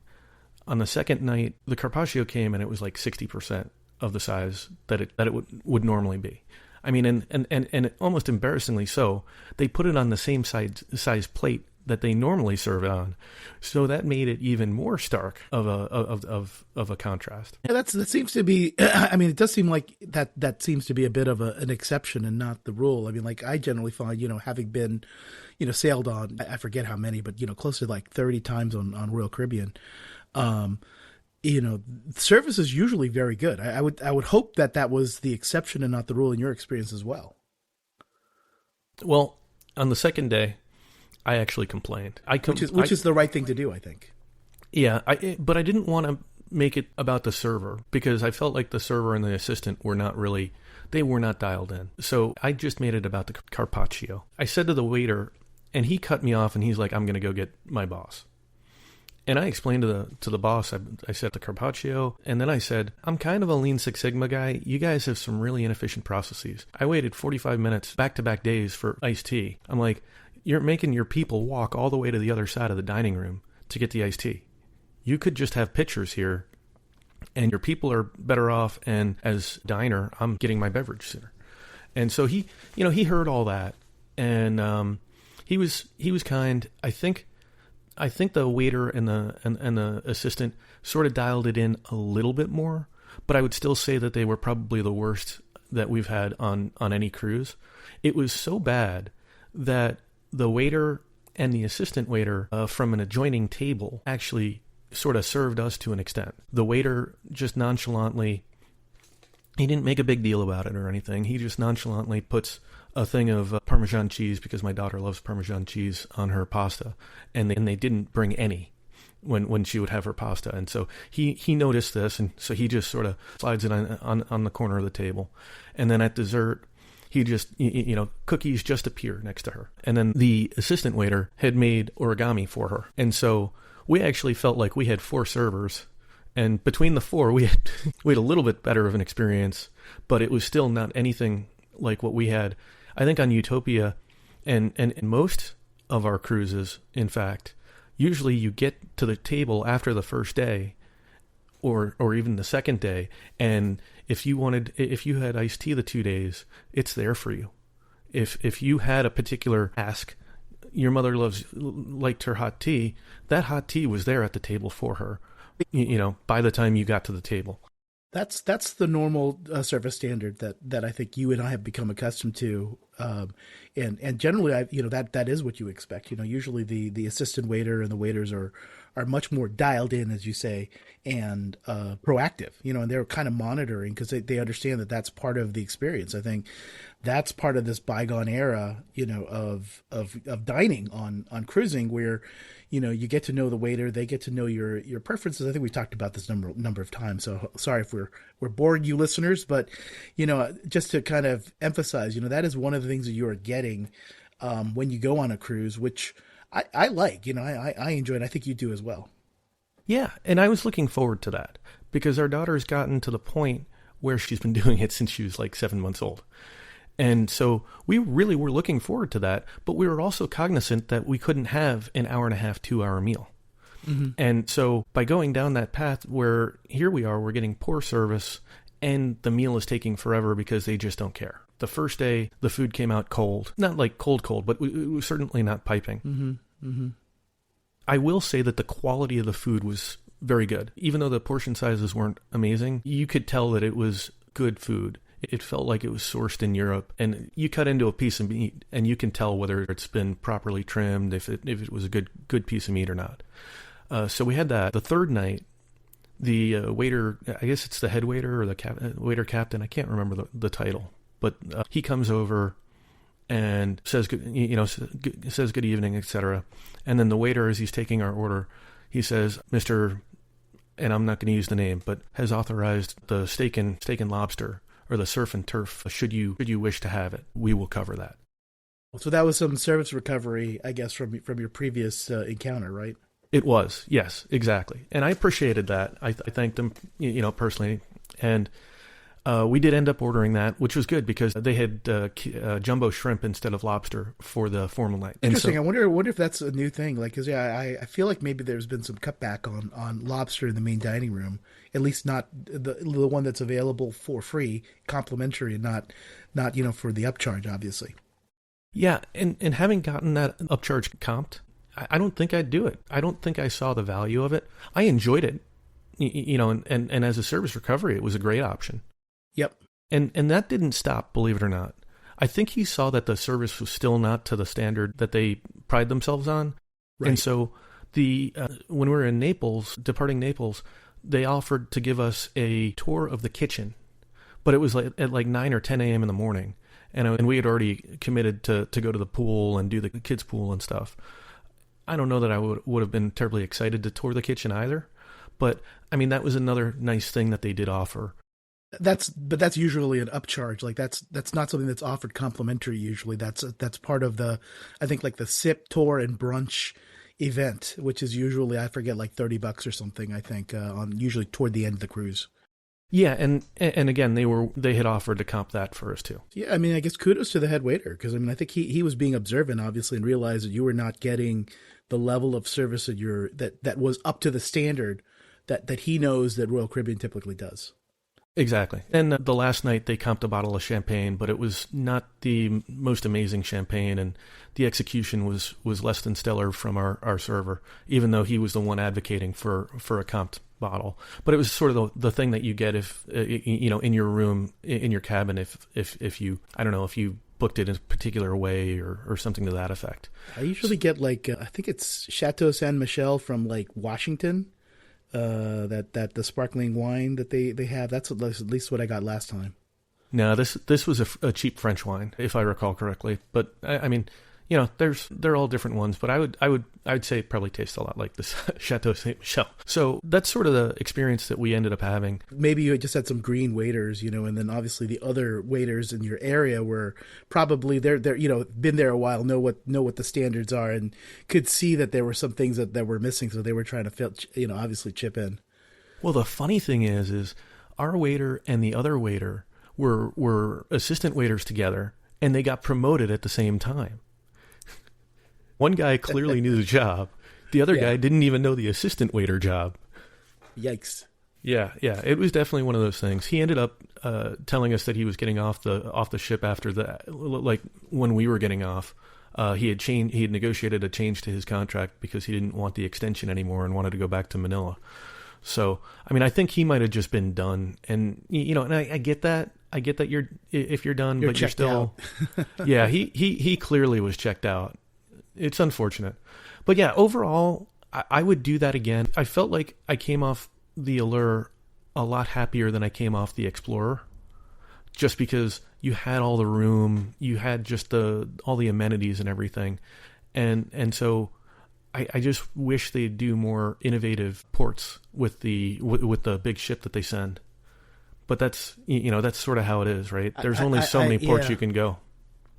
On the second night, the Carpaccio came and it was like 60% of the size that it would normally be. I mean, and almost embarrassingly so, they put it on the same size plate that they normally serve it on. So that made it even more stark of a contrast. Yeah, that seems to be, I mean, it does seem like that seems to be a bit of an exception and not the rule. I mean, like I generally find, having been, sailed on, I forget how many, but, close to like 30 times on Royal Caribbean, service is usually very good. I would hope that was the exception and not the rule in your experience as well. Well, on the second day, I actually complained. Which is the right thing to do, I think. Yeah, but I didn't want to make it about the server because I felt like the server and the assistant were not dialed in. So I just made it about the Carpaccio. I said to the waiter, and he cut me off, and he's like, "I'm going to go get my boss." And I explained to the boss, I said the Carpaccio, and then I said, I'm kind of a Lean Six Sigma guy. You guys have some really inefficient processes. I waited 45 minutes, back-to-back days for iced tea. I'm like, you're making your people walk all the way to the other side of the dining room to get the iced tea. You could just have pitchers here, and your people are better off, and as diner, I'm getting my beverage sooner. And so he heard all that, and he was kind. I think the waiter and the assistant sort of dialed it in a little bit more, but I would still say that they were probably the worst that we've had on any cruise. It was so bad that the waiter and the assistant waiter from an adjoining table actually sort of served us to an extent. The waiter just nonchalantly, he didn't make a big deal about it or anything. He just nonchalantly puts a thing of Parmesan cheese, because my daughter loves Parmesan cheese, on her pasta, and they didn't bring any when she would have her pasta. And so he noticed this, and so he just sort of slides it on the corner of the table. And then at dessert, he just, cookies just appear next to her. And then the assistant waiter had made origami for her. And so we actually felt like we had 4 servers. And between the 4, we had a little bit better of an experience, but it was still not anything like what we had. I think on Utopia and most of our cruises, in fact, usually you get to the table after the first day or even the second day, and if you had iced tea the 2 days, it's there for you. If you had a particular ask, your mother liked her hot tea, that hot tea was there at the table for her, by the time you got to the table. That's the normal service standard that I think you and I have become accustomed to, and generally, that is what you expect. Usually the assistant waiter and the waiters are much more dialed in, as you say, and proactive. And they're kind of monitoring because they understand that that's part of the experience. I think that's part of this bygone era, of dining on cruising, where you get to know the waiter, they get to know your preferences. I think we've talked about this number of times. So sorry if we're boring you listeners, but just to kind of emphasize, that is one of the things that you are getting when you go on a cruise, which I like. I enjoy it. I think you do as well. Yeah, and I was looking forward to that because our daughter's gotten to the point where she's been doing it since she was like 7 months old. And so we really were looking forward to that, but we were also cognizant that we couldn't have an hour and a half, 2 hour meal. Mm-hmm. And so by going down that path where here we are, we're getting poor service and the meal is taking forever because they just don't care. The first day, the food came out cold. Not like cold, but it was certainly not piping. Mm-hmm. Mm-hmm. I will say that the quality of the food was very good. Even though the portion sizes weren't amazing, you could tell that it was good food. It felt like it was sourced in Europe. And you cut into a piece of meat and you can tell whether it's been properly trimmed, if it was a good piece of meat or not. So we had that. The third night, the waiter, I guess it's the head waiter or the waiter captain, I can't remember the title, but he comes over and says says good evening, etc. And then the waiter, as he's taking our order, he says, Mr., and I'm not going to use the name, but has authorized the steak and lobster or the surf and turf. Should you wish to have it, we will cover that. So that was some service recovery, I guess, from your previous encounter, right? It was, yes, exactly. And I appreciated that. I thanked them, personally. And we did end up ordering that, which was good because they had jumbo shrimp instead of lobster for the formal night. Interesting. So, I wonder if that's a new thing. Like, because I feel like maybe there's been some cutback on lobster in the main dining room. At least not the one that's available for free, complimentary, and not for the upcharge, obviously. Yeah, and having gotten that upcharge comped, I don't think I'd do it. I don't think I saw the value of it. I enjoyed it, and as a service recovery, it was a great option. Yep. And that didn't stop, believe it or not. I think he saw that the service was still not to the standard that they pride themselves on. Right. And so when we were in Naples, departing Naples, they offered to give us a tour of the kitchen, but it was at 9 or 10 a.m. in the morning. And we had already committed to go to the pool and do the kids' pool and stuff. I don't know that I would have been terribly excited to tour the kitchen either, but I mean, that was another nice thing that they did offer. That's usually an upcharge. Like that's not something that's offered complimentary usually. That's part of the, I think, like the sip, tour, and brunch event, which is usually, I forget, like $30 or something, I think, on usually toward the end of the cruise. Yeah, and again, they had offered to comp that for us too. Yeah, I mean, I guess kudos to the head waiter, because I mean, I think he was being observant, obviously, and realized that you were not getting the level of service that was up to the standard that he knows that Royal Caribbean typically does. Exactly. And the last night they comped a bottle of champagne, but it was not the most amazing champagne, and the execution was less than stellar from our server, even though he was the one advocating for a comped bottle. But it was sort of the thing that you get if in your room, in your cabin, if you, I don't know, if you booked it in a particular way or something to that effect. I usually get I think it's Chateau San Michel from Washington. That the sparkling wine that they have, that's at least what I got last time. No, this was a cheap French wine, if I recall correctly. But I mean, they're all different ones. But I would say it probably tastes a lot like this Chateau Saint Michel. So that's sort of the experience that we ended up having. Maybe you just had some green waiters, and then obviously the other waiters in your area were probably they're been there a while, know what the standards are, and could see that there were some things that were missing, so they were trying to obviously chip in. Well, the funny thing is our waiter and the other waiter were assistant waiters together, and they got promoted at the same time. One guy clearly knew the job. The other guy didn't even know the assistant waiter job. Yikes. Yeah. It was definitely one of those things. He ended up telling us that he was getting off the ship after when we were getting off. He had negotiated a change to his contract because he didn't want the extension anymore and wanted to go back to Manila. So, I mean, I think he might have just been done. And, and I get that. I get that if you're done, but you're still, yeah, he clearly was checked out. It's unfortunate. But yeah, overall, I would do that again. I felt like I came off the Allure a lot happier than I came off the Explorer, just because you had all the room, you had just all the amenities and everything. And so I just wish they'd do more innovative ports with the big ship that they send. But that's sort of how it is, right? There's only so many ports you can go.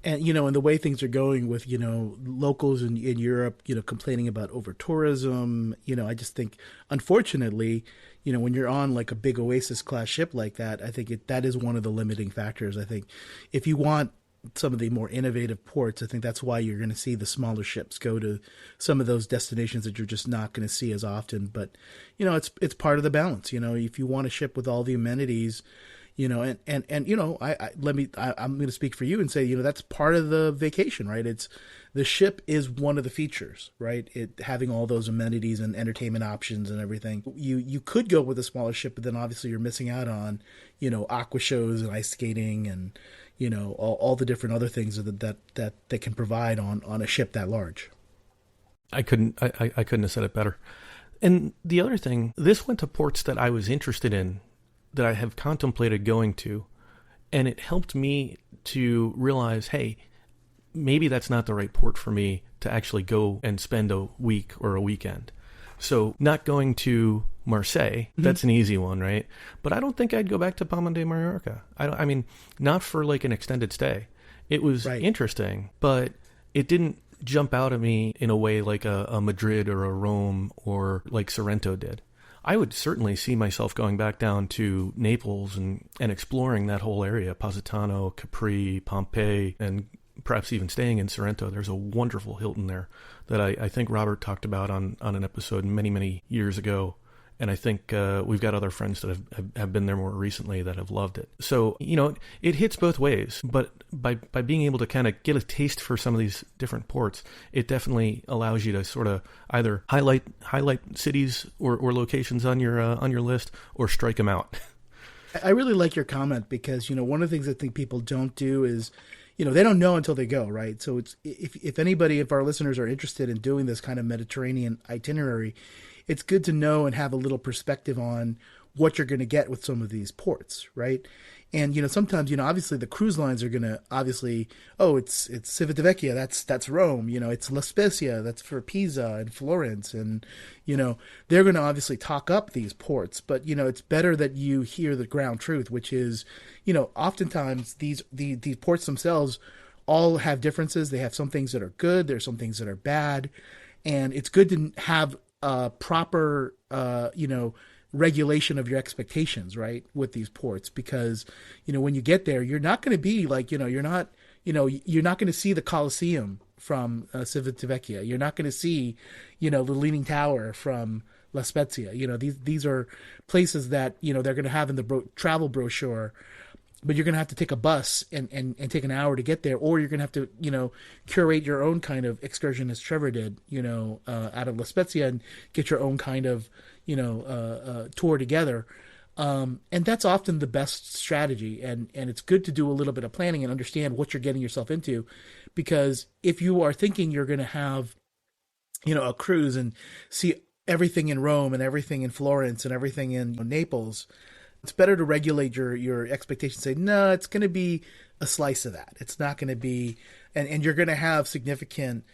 And, and the way things are going with, locals in Europe, complaining about over-tourism, I just think, unfortunately, when you're on like a big Oasis class ship like that, I think that is one of the limiting factors. I think if you want some of the more innovative ports. I think that's why you're going to see the smaller ships go to some of those destinations that you're just not going to see as often. But, it's part of the balance. If you want a ship with all the amenities, I'm going to speak for you and say, that's part of the vacation, right? It's the ship is one of the features, right? It having all those amenities and entertainment options and everything. You could go with a smaller ship, but then obviously you're missing out on, aqua shows and ice skating and, all the different other things that they can provide on a ship that large. I couldn't have said it better. And the other thing, this went to ports that I was interested in, that I have contemplated going to, and it helped me to realize, hey, maybe that's not the right port for me to actually go and spend a week or a weekend. So not going to Marseille, that's an easy one, right? But I don't think I'd go back to Palma de Mallorca. I mean, not for like an extended stay. It was interesting, but it didn't jump out at me in a way like a Madrid or a Rome or like Sorrento did. I would certainly see myself going back down to Naples and exploring that whole area, Positano, Capri, Pompeii, and perhaps even staying in Sorrento. There's a wonderful Hilton there that I think Robert talked about on an episode many, many years ago. And I think we've got other friends that have been there more recently that have loved it. So, it hits both ways. But by being able to kind of get a taste for some of these different ports, it definitely allows you to sort of either highlight cities or locations on your list or strike them out. I really like your comment because, one of the things I think people don't do is, they don't know until they go, right? So it's if our listeners are interested in doing this kind of Mediterranean itinerary, it's good to know and have a little perspective on what you're going to get with some of these ports, right? And, sometimes, obviously the cruise lines are going to it's Civitavecchia, that's Rome, it's La Spezia, that's for Pisa and Florence. And, they're going to obviously talk up these ports, but, it's better that you hear the ground truth, which is, oftentimes the ports themselves all have differences. They have some things that are good. There's some things that are bad. And it's good to have proper, regulation of your expectations, right, with these ports, because, when you get there, you're not going to be like, you're not going to see the Colosseum from Civitavecchia. You're not going to see, the Leaning Tower from La Spezia. These are places that, they're going to have in the travel brochure, but you're going to have to take a bus and take an hour to get there, or you're going to have to, curate your own kind of excursion as Trevor did, out of La Spezia and get your own kind of, tour together. And that's often the best strategy. And it's good to do a little bit of planning and understand what you're getting yourself into, because if you are thinking you're going to have, a cruise and see everything in Rome and everything in Florence and everything in Naples, it's better to regulate your expectations. Say, no, it's going to be a slice of that. It's not going to be, and you're going to have significant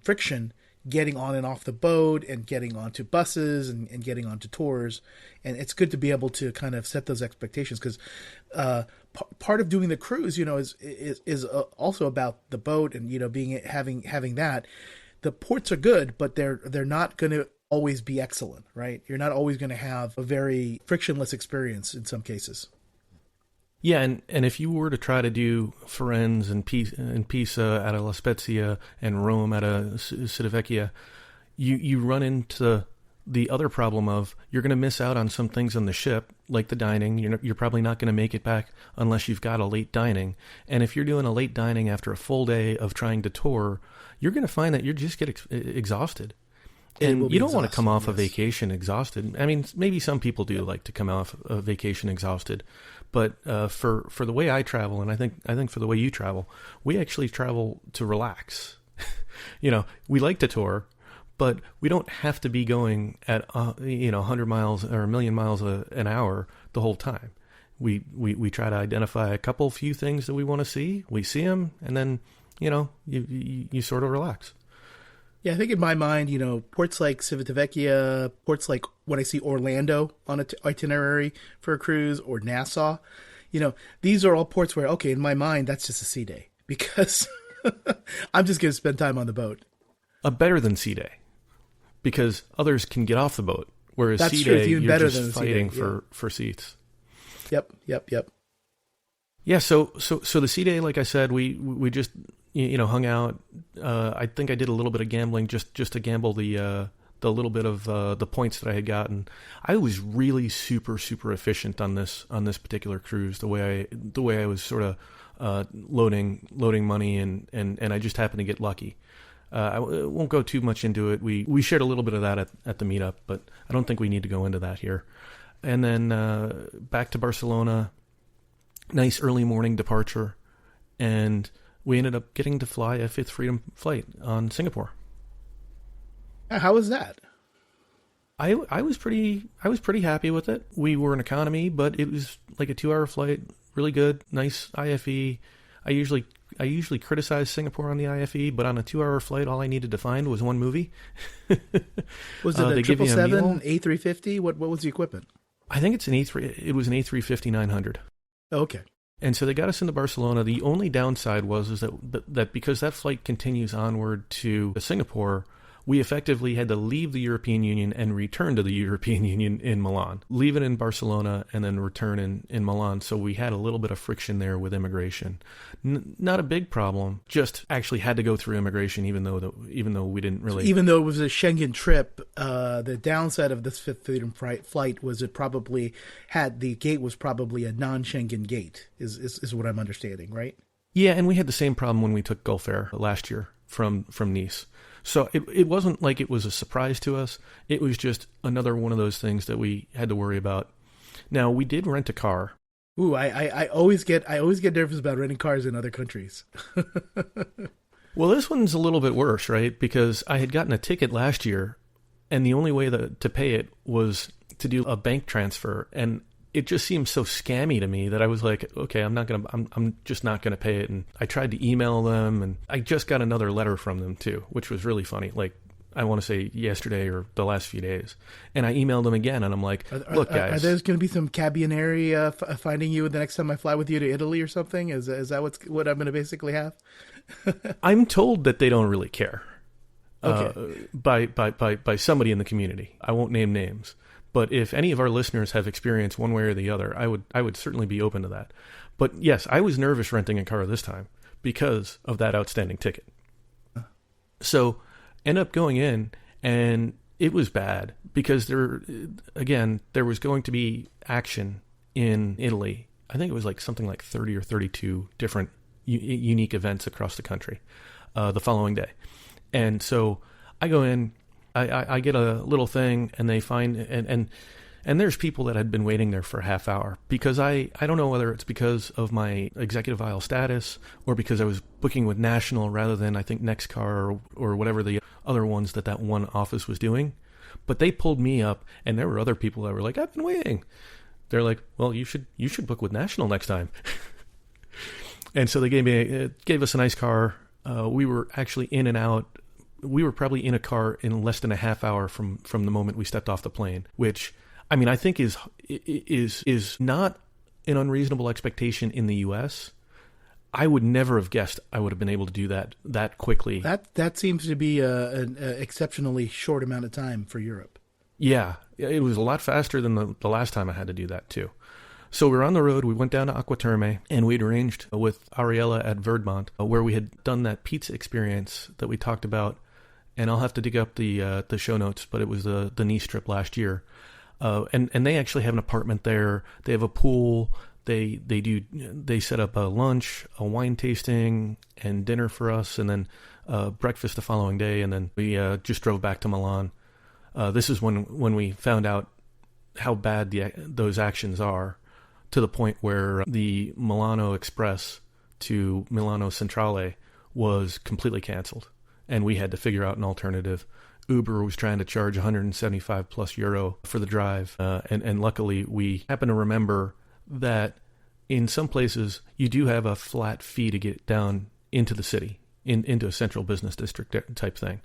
friction getting on and off the boat and getting onto buses and getting onto tours. And it's good to be able to kind of set those expectations, because part of doing the cruise, is also about the boat and, having that. The ports are good, but they're not going to always be excellent, right? You're not always going to have a very frictionless experience in some cases. Yeah, and if you were to try to do Firenze and Pisa out of La Spezia and Rome out of Civitavecchia, you run into the other problem of you're going to miss out on some things on the ship, like the dining. You're probably not going to make it back unless you've got a late dining. And if you're doing a late dining after a full day of trying to tour, you're going to find that you just get exhausted. And you don't want to come off a vacation exhausted. I mean, maybe some people do like to come off a vacation exhausted, but for the way I travel, and I think for the way you travel, we actually travel to relax. We like to tour, but we don't have to be going at 100 miles or a million miles an hour the whole time. We try to identify a few things that we want to see. We see them, and then you sort of relax. Yeah, I think in my mind, ports like Civitavecchia, ports like when I see Orlando on an itinerary for a cruise, or Nassau, these are all ports where, okay, in my mind, that's just a sea day, because I'm just going to spend time on the boat. A better than sea day, because others can get off the boat, whereas that's sea true, day, even you're better just than fighting for seats. Yep. Yeah, so the sea day, like I said, we just hung out. I think I did a little bit of gambling just to gamble the little bit of the points that I had gotten. I was really super efficient on this particular cruise. The way I was sort of loading money and I just happened to get lucky. I won't go too much into it. We shared a little bit of that at the meetup, but I don't think we need to go into that here. And then back to Barcelona. Nice early morning departure, and we ended up getting to fly a Fifth Freedom flight on Singapore. How was that? I was pretty happy with it. We were in economy, but it was like a 2-hour flight, really good, nice IFE. I usually criticize Singapore on the IFE, but on a 2-hour flight, all I needed to find was one movie. Was it a 777, A350? What was the equipment? I think it's it was an A350-900. Okay. And so they got us into Barcelona. The only downside was that because that flight continues onward to Singapore, we effectively had to leave the European Union and return to the European Union in Milan. Leave it in Barcelona and then return in Milan. So we had a little bit of friction there with immigration. Not a big problem, just actually had to go through immigration even though we didn't really... So even though it was a Schengen trip, the downside of this Fifth Freedom flight was the gate was probably a non-Schengen gate, is what I'm understanding, right? Yeah, and we had the same problem when we took Gulf Air last year from Nice. So it wasn't like it was a surprise to us. It was just another one of those things that we had to worry about. Now, we did rent a car. Ooh, I always get nervous about renting cars in other countries. Well, this one's a little bit worse, right? Because I had gotten a ticket last year, and the only way to pay it was to do a bank transfer, and it just seemed so scammy to me that I was like, okay, I'm just not gonna pay it. And I tried to email them, and I just got another letter from them too, which was really funny. Like, I want to say yesterday or the last few days. And I emailed them again, and I'm like, look, guys, are there going to be some Cabineri finding you the next time I fly with you to Italy or something? Is that what I'm going to basically have? I'm told that they don't really care. Okay. By somebody in the community. I won't name names. But if any of our listeners have experienced one way or the other, I would certainly be open to that. But yes, I was nervous renting a car this time because of that outstanding ticket. So end up going in, and it was bad because there was going to be action in Italy. I think it was like something like 30 or 32 different unique events across the country the following day. And so I go in, I get a little thing, and they find, and there's people that had been waiting there for a half hour because I don't know whether it's because of my executive aisle status or because I was booking with National rather than I think Nextcar or whatever the other ones that one office was doing. But they pulled me up, and there were other people that were like, I've been waiting. They're like, well, you should book with National next time. And so they gave us a nice car. We were actually in and out. We were probably in a car in less than a half hour from the moment we stepped off the plane, which, I mean, I think is not an unreasonable expectation in the U.S. I would never have guessed I would have been able to do that quickly. That seems to be an exceptionally short amount of time for Europe. Yeah, it was a lot faster than the last time I had to do that too. So we were on the road. We went down to Acqui Terme, and we'd arranged with Ariella at Verdmont, where we had done that pizza experience that we talked about. And I'll have to dig up the show notes, but it was the Nice trip last year. And they actually have an apartment there. They have a pool. They set up a lunch, a wine tasting, and dinner for us, and then breakfast the following day. And then we just drove back to Milan. This is when we found out how bad those actions are, to the point where the Milano Express to Milano Centrale was completely canceled, and we had to figure out an alternative. Uber was trying to charge 175 plus euro for the drive, and luckily we happened to remember that in some places you do have a flat fee to get down into the city, into a central business district type thing.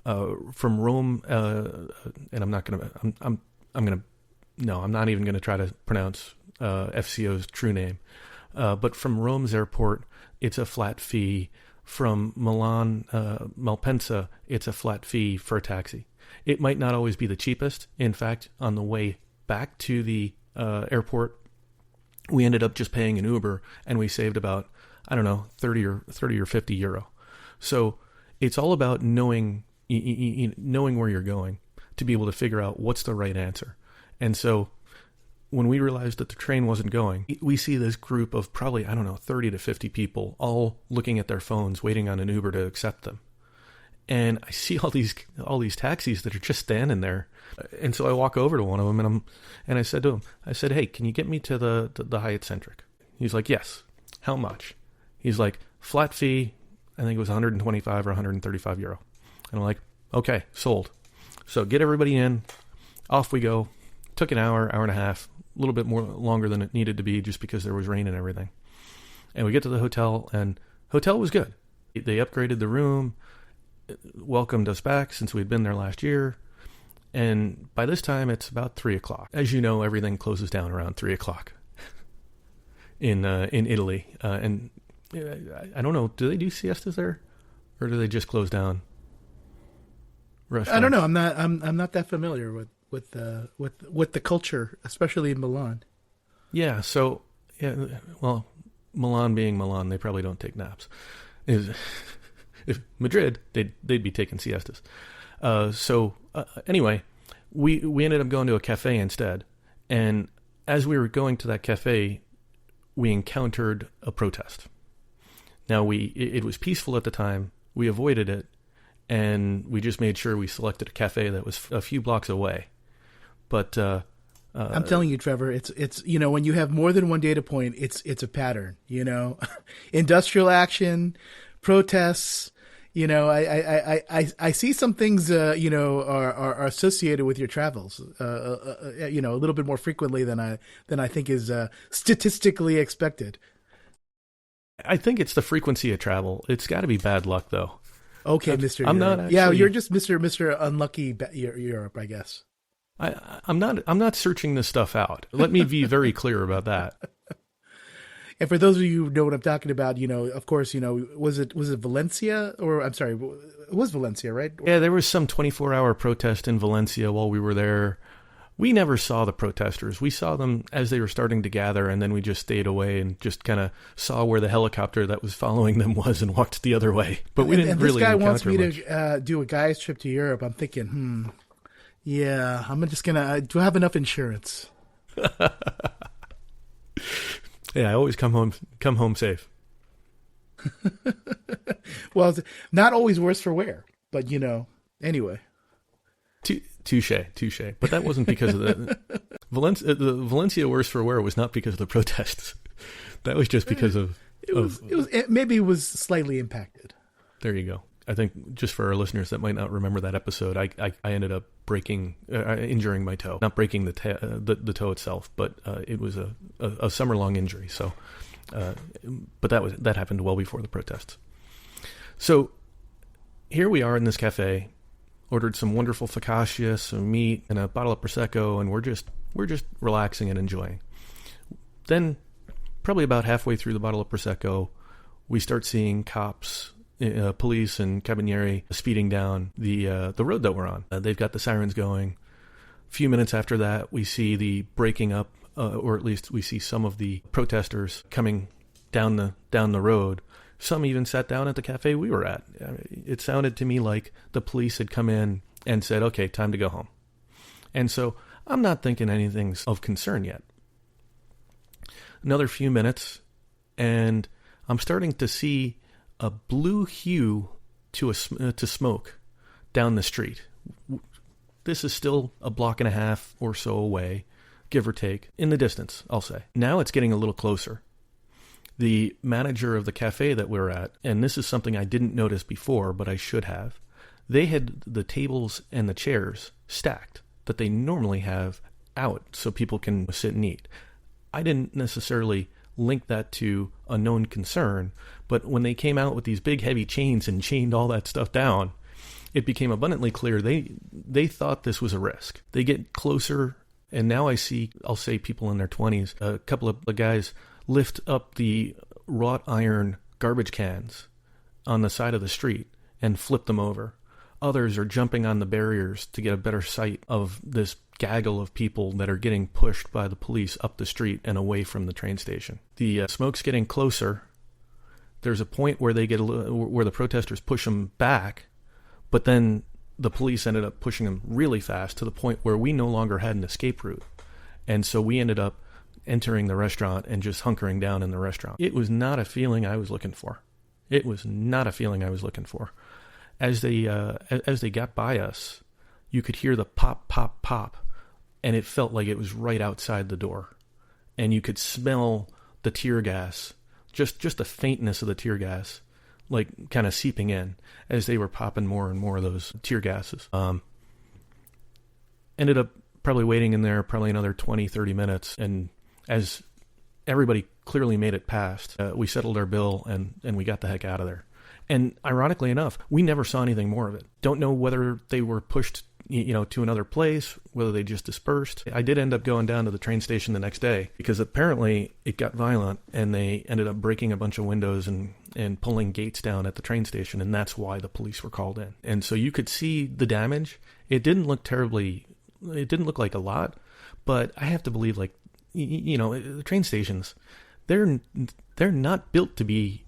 From Rome, and I'm not even gonna try to pronounce FCO's true name, but from Rome's airport, it's a flat fee. From Milan, Malpensa, it's a flat fee for a taxi. It might not always be the cheapest. In fact, on the way back to the airport, we ended up just paying an Uber, and we saved about, I don't know, 30 or 50 euro. So it's all about knowing where you're going to be able to figure out what's the right answer. And so when we realized that the train wasn't going, we see this group of probably, I don't know, 30 to 50 people all looking at their phones, waiting on an Uber to accept them. And I see all these taxis that are just standing there. And so I walk over to one of them, and I said to him, hey, can you get me to the Hyatt Centric? He's like, yes. How much? He's like, flat fee, I think it was 125 or 135 euro. And I'm like, okay, sold. So get everybody in, off we go. Took an hour and a half, a little bit more longer than it needed to be just because there was rain and everything. And we get to the hotel, and hotel was good. They upgraded the room, welcomed us back since we'd been there last year. And by this time, it's about 3 o'clock. As you know, everything closes down around 3 o'clock in Italy. And I don't know, do they do siestas there, or do they just close down restaurants? I don't know. I'm not that familiar with the culture, especially in Milan. Yeah. So, yeah. Well, Milan being Milan, they probably don't take naps. If Madrid, they'd be taking siestas. Anyway, we ended up going to a cafe instead. And as we were going to that cafe, we encountered a protest. Now, it was peaceful at the time. We avoided it. And we just made sure we selected a cafe that was a few blocks away. But I'm telling you, Trevor, it's when you have more than one data point, it's a pattern. Industrial action, protests. I see some things are associated with your travels. A little bit more frequently than I think is statistically expected. I think it's the frequency of travel. It's got to be bad luck, though. Okay, Mr. I'm Europe. not actually, yeah, you're just Mr. Unlucky Europe, I guess. I'm not searching this stuff out. Let me be very clear about that. And for those of you who know what I'm talking about, of course, was it Valencia, or I'm sorry, it was Valencia, right? Yeah, there was some 24-hour protest in Valencia while we were there. We never saw the protesters. We saw them as they were starting to gather, and then we just stayed away and just kind of saw where the helicopter that was following them was and walked the other way. But we didn't really encounter much. This guy wants me to do a guy's trip to Europe. I'm thinking, yeah, I'm just going to, do I have enough insurance? Yeah, I always come home safe. Well, not always worse for wear, but anyway. Touche. But that wasn't because of the Valencia worse for wear was not because of the protests. That was just because maybe it was slightly impacted. There you go. I think just for our listeners that might not remember that episode, I ended up injuring my toe. Not breaking the toe itself, but it was a summer-long injury. So, but that happened well before the protests. So here we are in this cafe, ordered some wonderful focaccia, some meat, and a bottle of prosecco, and we're just relaxing and enjoying. Then, probably about halfway through the bottle of prosecco, we start seeing cops. Police and carabinieri speeding down the road that we're on. They've got the sirens going. A few minutes after that, we see the breaking up, or at least we see some of the protesters coming down the road. Some even sat down at the cafe we were at. It sounded to me like the police had come in and said, "Okay, time to go home." And so I'm not thinking anything's of concern yet. Another few minutes, and I'm starting to see a blue hue to smoke down the street. This is still a block and a half or so away, give or take, in the distance, I'll say. Now it's getting a little closer. The manager of the cafe that we're at, and this is something I didn't notice before, but I should have, they had the tables and the chairs stacked that they normally have out so people can sit and eat. I didn't necessarily link that to a known concern, but when they came out with these big heavy chains and chained all that stuff down, it became abundantly clear they thought this was a risk. They get closer, and now I'll say people in their 20s, a couple of the guys lift up the wrought iron garbage cans on the side of the street and flip them over. Others are jumping on the barriers to get a better sight of this gaggle of people that are getting pushed by the police up the street and away from the train station. The smoke's getting closer. There's a point where where the protesters push them back, but then the police ended up pushing them really fast to the point where we no longer had an escape route. And so we ended up entering the restaurant and just hunkering down in the restaurant. It was not a feeling I was looking for. It was not a feeling I was looking for. As they got by us, you could hear the pop, pop, pop, and it felt like it was right outside the door. And you could smell the tear gas, just the faintness of the tear gas, like kind of seeping in as they were popping more and more of those tear gases. Ended up probably waiting in there probably another 20, 30 minutes. And as everybody clearly made it past, we settled our bill and we got the heck out of there. And ironically enough, we never saw anything more of it. Don't know whether they were pushed, to another place, whether they just dispersed. I did end up going down to the train station the next day because apparently it got violent and they ended up breaking a bunch of windows and pulling gates down at the train station. And that's why the police were called in. And so you could see the damage. It didn't look like a lot, but I have to believe the train stations, they're not built to be,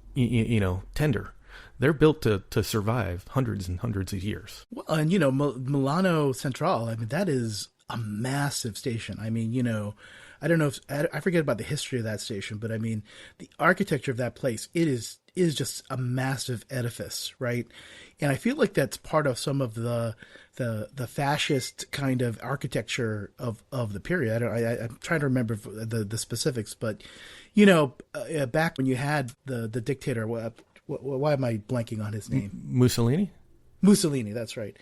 tender. They're built to survive hundreds and hundreds of years. Well, and, Milano Centrale, I mean, that is a massive station. I mean, I don't know if, I forget about the history of that station, but I mean, the architecture of that place, it is just a massive edifice, right? And I feel like that's part of some of the fascist kind of architecture of the period. I'm trying to remember the specifics, but, back when you had the dictator, why am I blanking on his name? Mussolini, that's right.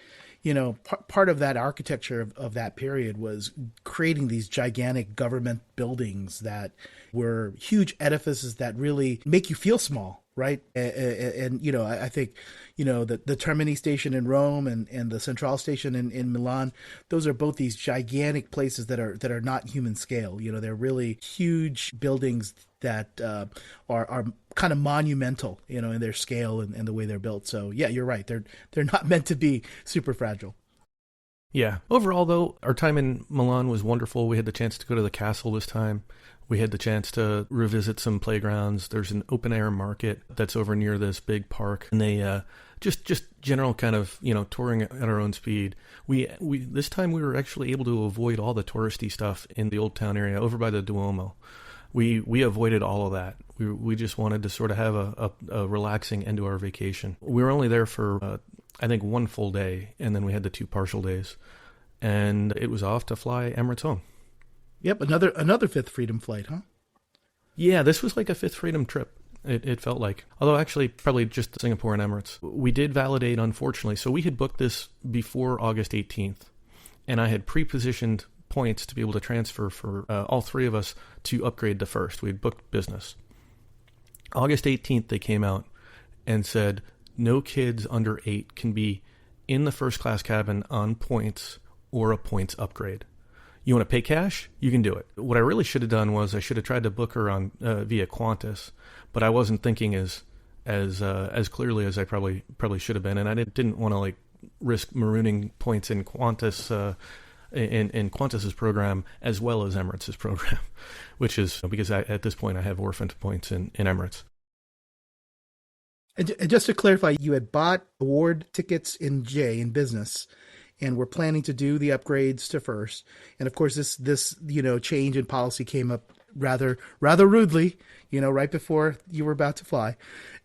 Part of that architecture of that period was creating these gigantic government buildings that were huge edifices that really make you feel small, right? And I think, the Termini station in Rome and the Centrale station in Milan, those are both these gigantic places that are not human scale. They're really huge buildings that are kind of monumental, in their scale and the way they're built. So yeah, you're right. They're not meant to be super fragile. Yeah. Overall, though, our time in Milan was wonderful. We had the chance to go to the castle this time. We had the chance to revisit some playgrounds. There's an open air market that's over near this big park, and they just general kind of touring at our own speed. We this time we were actually able to avoid all the touristy stuff in the old town area over by the Duomo. We avoided all of that. We just wanted to sort of have a relaxing end to our vacation. We were only there for I think one full day, and then we had the 2 partial days, and it was off to fly Emirates home. Yep, another Fifth Freedom flight, huh? Yeah, this was like a Fifth Freedom trip. It felt like, although actually probably just Singapore and Emirates. We did validate, unfortunately. So we had booked this before August 18th, and I had pre-positioned points to be able to transfer for all 3 of us to upgrade to first. We had booked business. August 18th, they came out and said no kids under 8 can be in the first class cabin on points or a points upgrade. You want to pay cash? You can do it. What I really should have done was I should have tried to book her on via Qantas, but I wasn't thinking as clearly as I probably should have been, and I didn't want to risk marooning points in Qantas in Qantas's program as well as Emirates' program, which is because at this point I have orphaned points in Emirates. And just to clarify, you had bought award tickets in business, and we're planning to do the upgrades to first. And of course, this change in policy came up rather rudely, right before you were about to fly,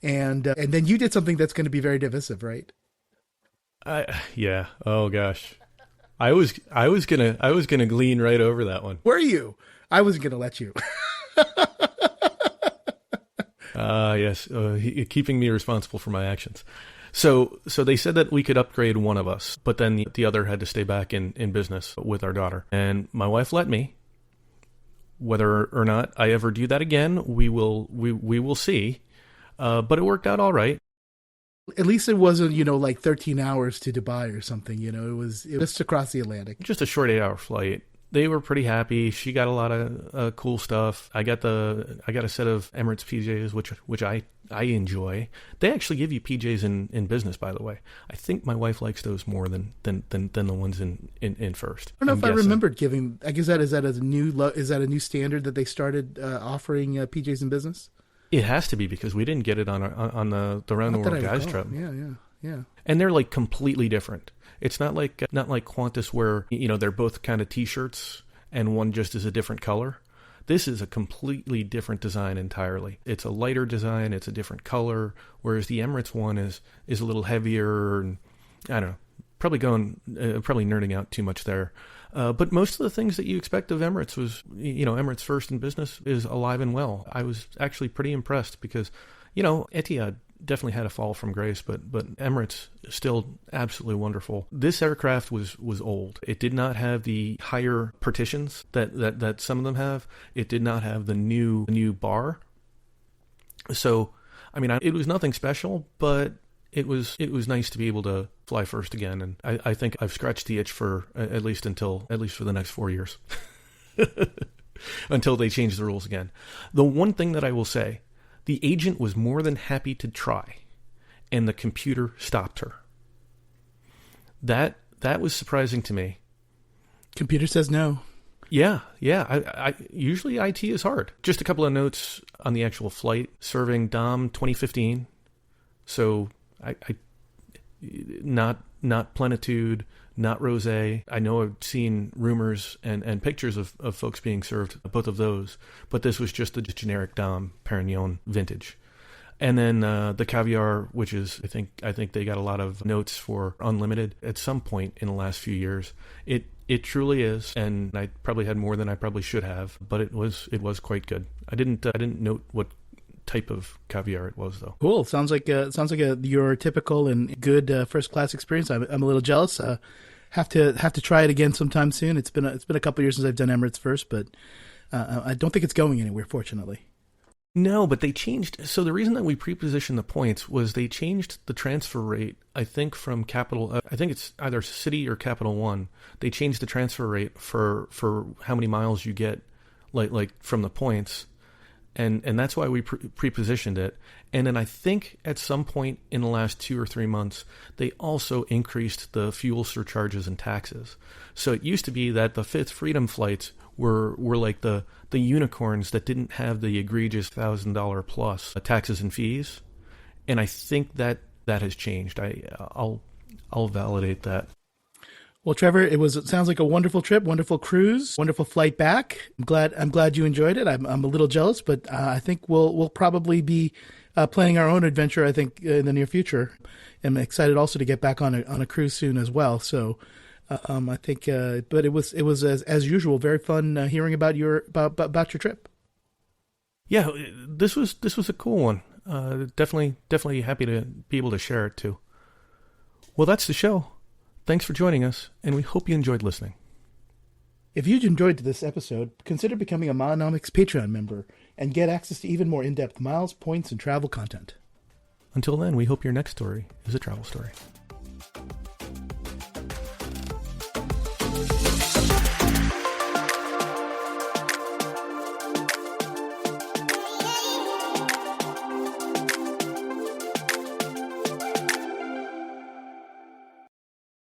and then you did something that's going to be very divisive, right? Yeah. Oh gosh, I was gonna glean right over that one. Were you? I wasn't going to let you. Yes, keeping me responsible for my actions. So they said that we could upgrade one of us, but then the other had to stay back in business with our daughter. And my wife let me. Whether or not I ever do that again, we will see. But it worked out all right. At least it wasn't, 13 hours to Dubai or something. It was just across the Atlantic. Just a short 8-hour flight. They were pretty happy. She got a lot of cool stuff. I got a set of Emirates PJs, which I I enjoy. They actually give you PJs in business, by the way. I think my wife likes those more than the ones in first. I don't know if I remembered giving. I guess is that a new standard that they started offering PJs in business? It has to be, because we didn't get it on the Round the World Guys trip. Yeah. And they're like completely different. It's not like Qantas, where they're both kind of T-shirts and one just is a different color. This is a completely different design entirely. It's a lighter design. It's a different color. Whereas the Emirates one is a little heavier. And I don't know. Probably nerding out too much there. But most of the things that you expect of Emirates was, Emirates First in Business is alive and well. I was actually pretty impressed because, Etihad definitely had a fall from grace, but Emirates is still absolutely wonderful. This aircraft was old. It did not have the higher partitions that some of them have. It did not have the new bar. So, it was nothing special, but it was nice to be able to fly first again. And I think I've scratched the itch for at least for the next 4 years until they change the rules again. The one thing that I will say, the agent was more than happy to try, and the computer stopped her. That was surprising to me. Computer says no. Yeah. I usually IT is hard. Just a couple of notes on the actual flight. Serving Dom 2015. So I not Plenitude, not Rosé. I know I've seen rumors and pictures of folks being served both of those, but this was just the generic Dom Perignon vintage. And then the caviar, which is I think they got a lot of notes for unlimited at some point in the last few years. It truly is, and I probably had more than I probably should have, but it was quite good. I didn't note what type of caviar it was, though. Cool. Sounds like your typical and good first class experience. I'm a little jealous. Have to try it again sometime soon. It's been a couple of years since I've done Emirates First, but I don't think it's going anywhere, fortunately. No, but they changed. So the reason that we pre-positioned the points was they changed the transfer rate. I think from Capital. I think it's either City or Capital One. They changed the transfer rate for how many miles you get, like from the points. And that's why we pre-positioned it. And then I think at some point in the last 2 or 3 months, they also increased the fuel surcharges and taxes. So it used to be that the Fifth Freedom flights were like the unicorns that didn't have the egregious $1,000 plus taxes and fees. And I think that has changed. I'll validate that. Well, Trevor, it sounds like a wonderful trip, wonderful cruise, wonderful flight back. I'm glad you enjoyed it. I'm a little jealous, but I think we'll probably be planning our own adventure, I think, in the near future. I'm excited also to get back on a cruise soon as well. So I think, but it was as usual, very fun hearing about your trip. Yeah, this was a cool one. Definitely happy to be able to share it too. Well, that's the show. Thanks for joining us, and we hope you enjoyed listening. If you enjoyed this episode, consider becoming a Milenomics Patreon member and get access to even more in-depth miles, points, and travel content. Until then, we hope your next story is a travel story.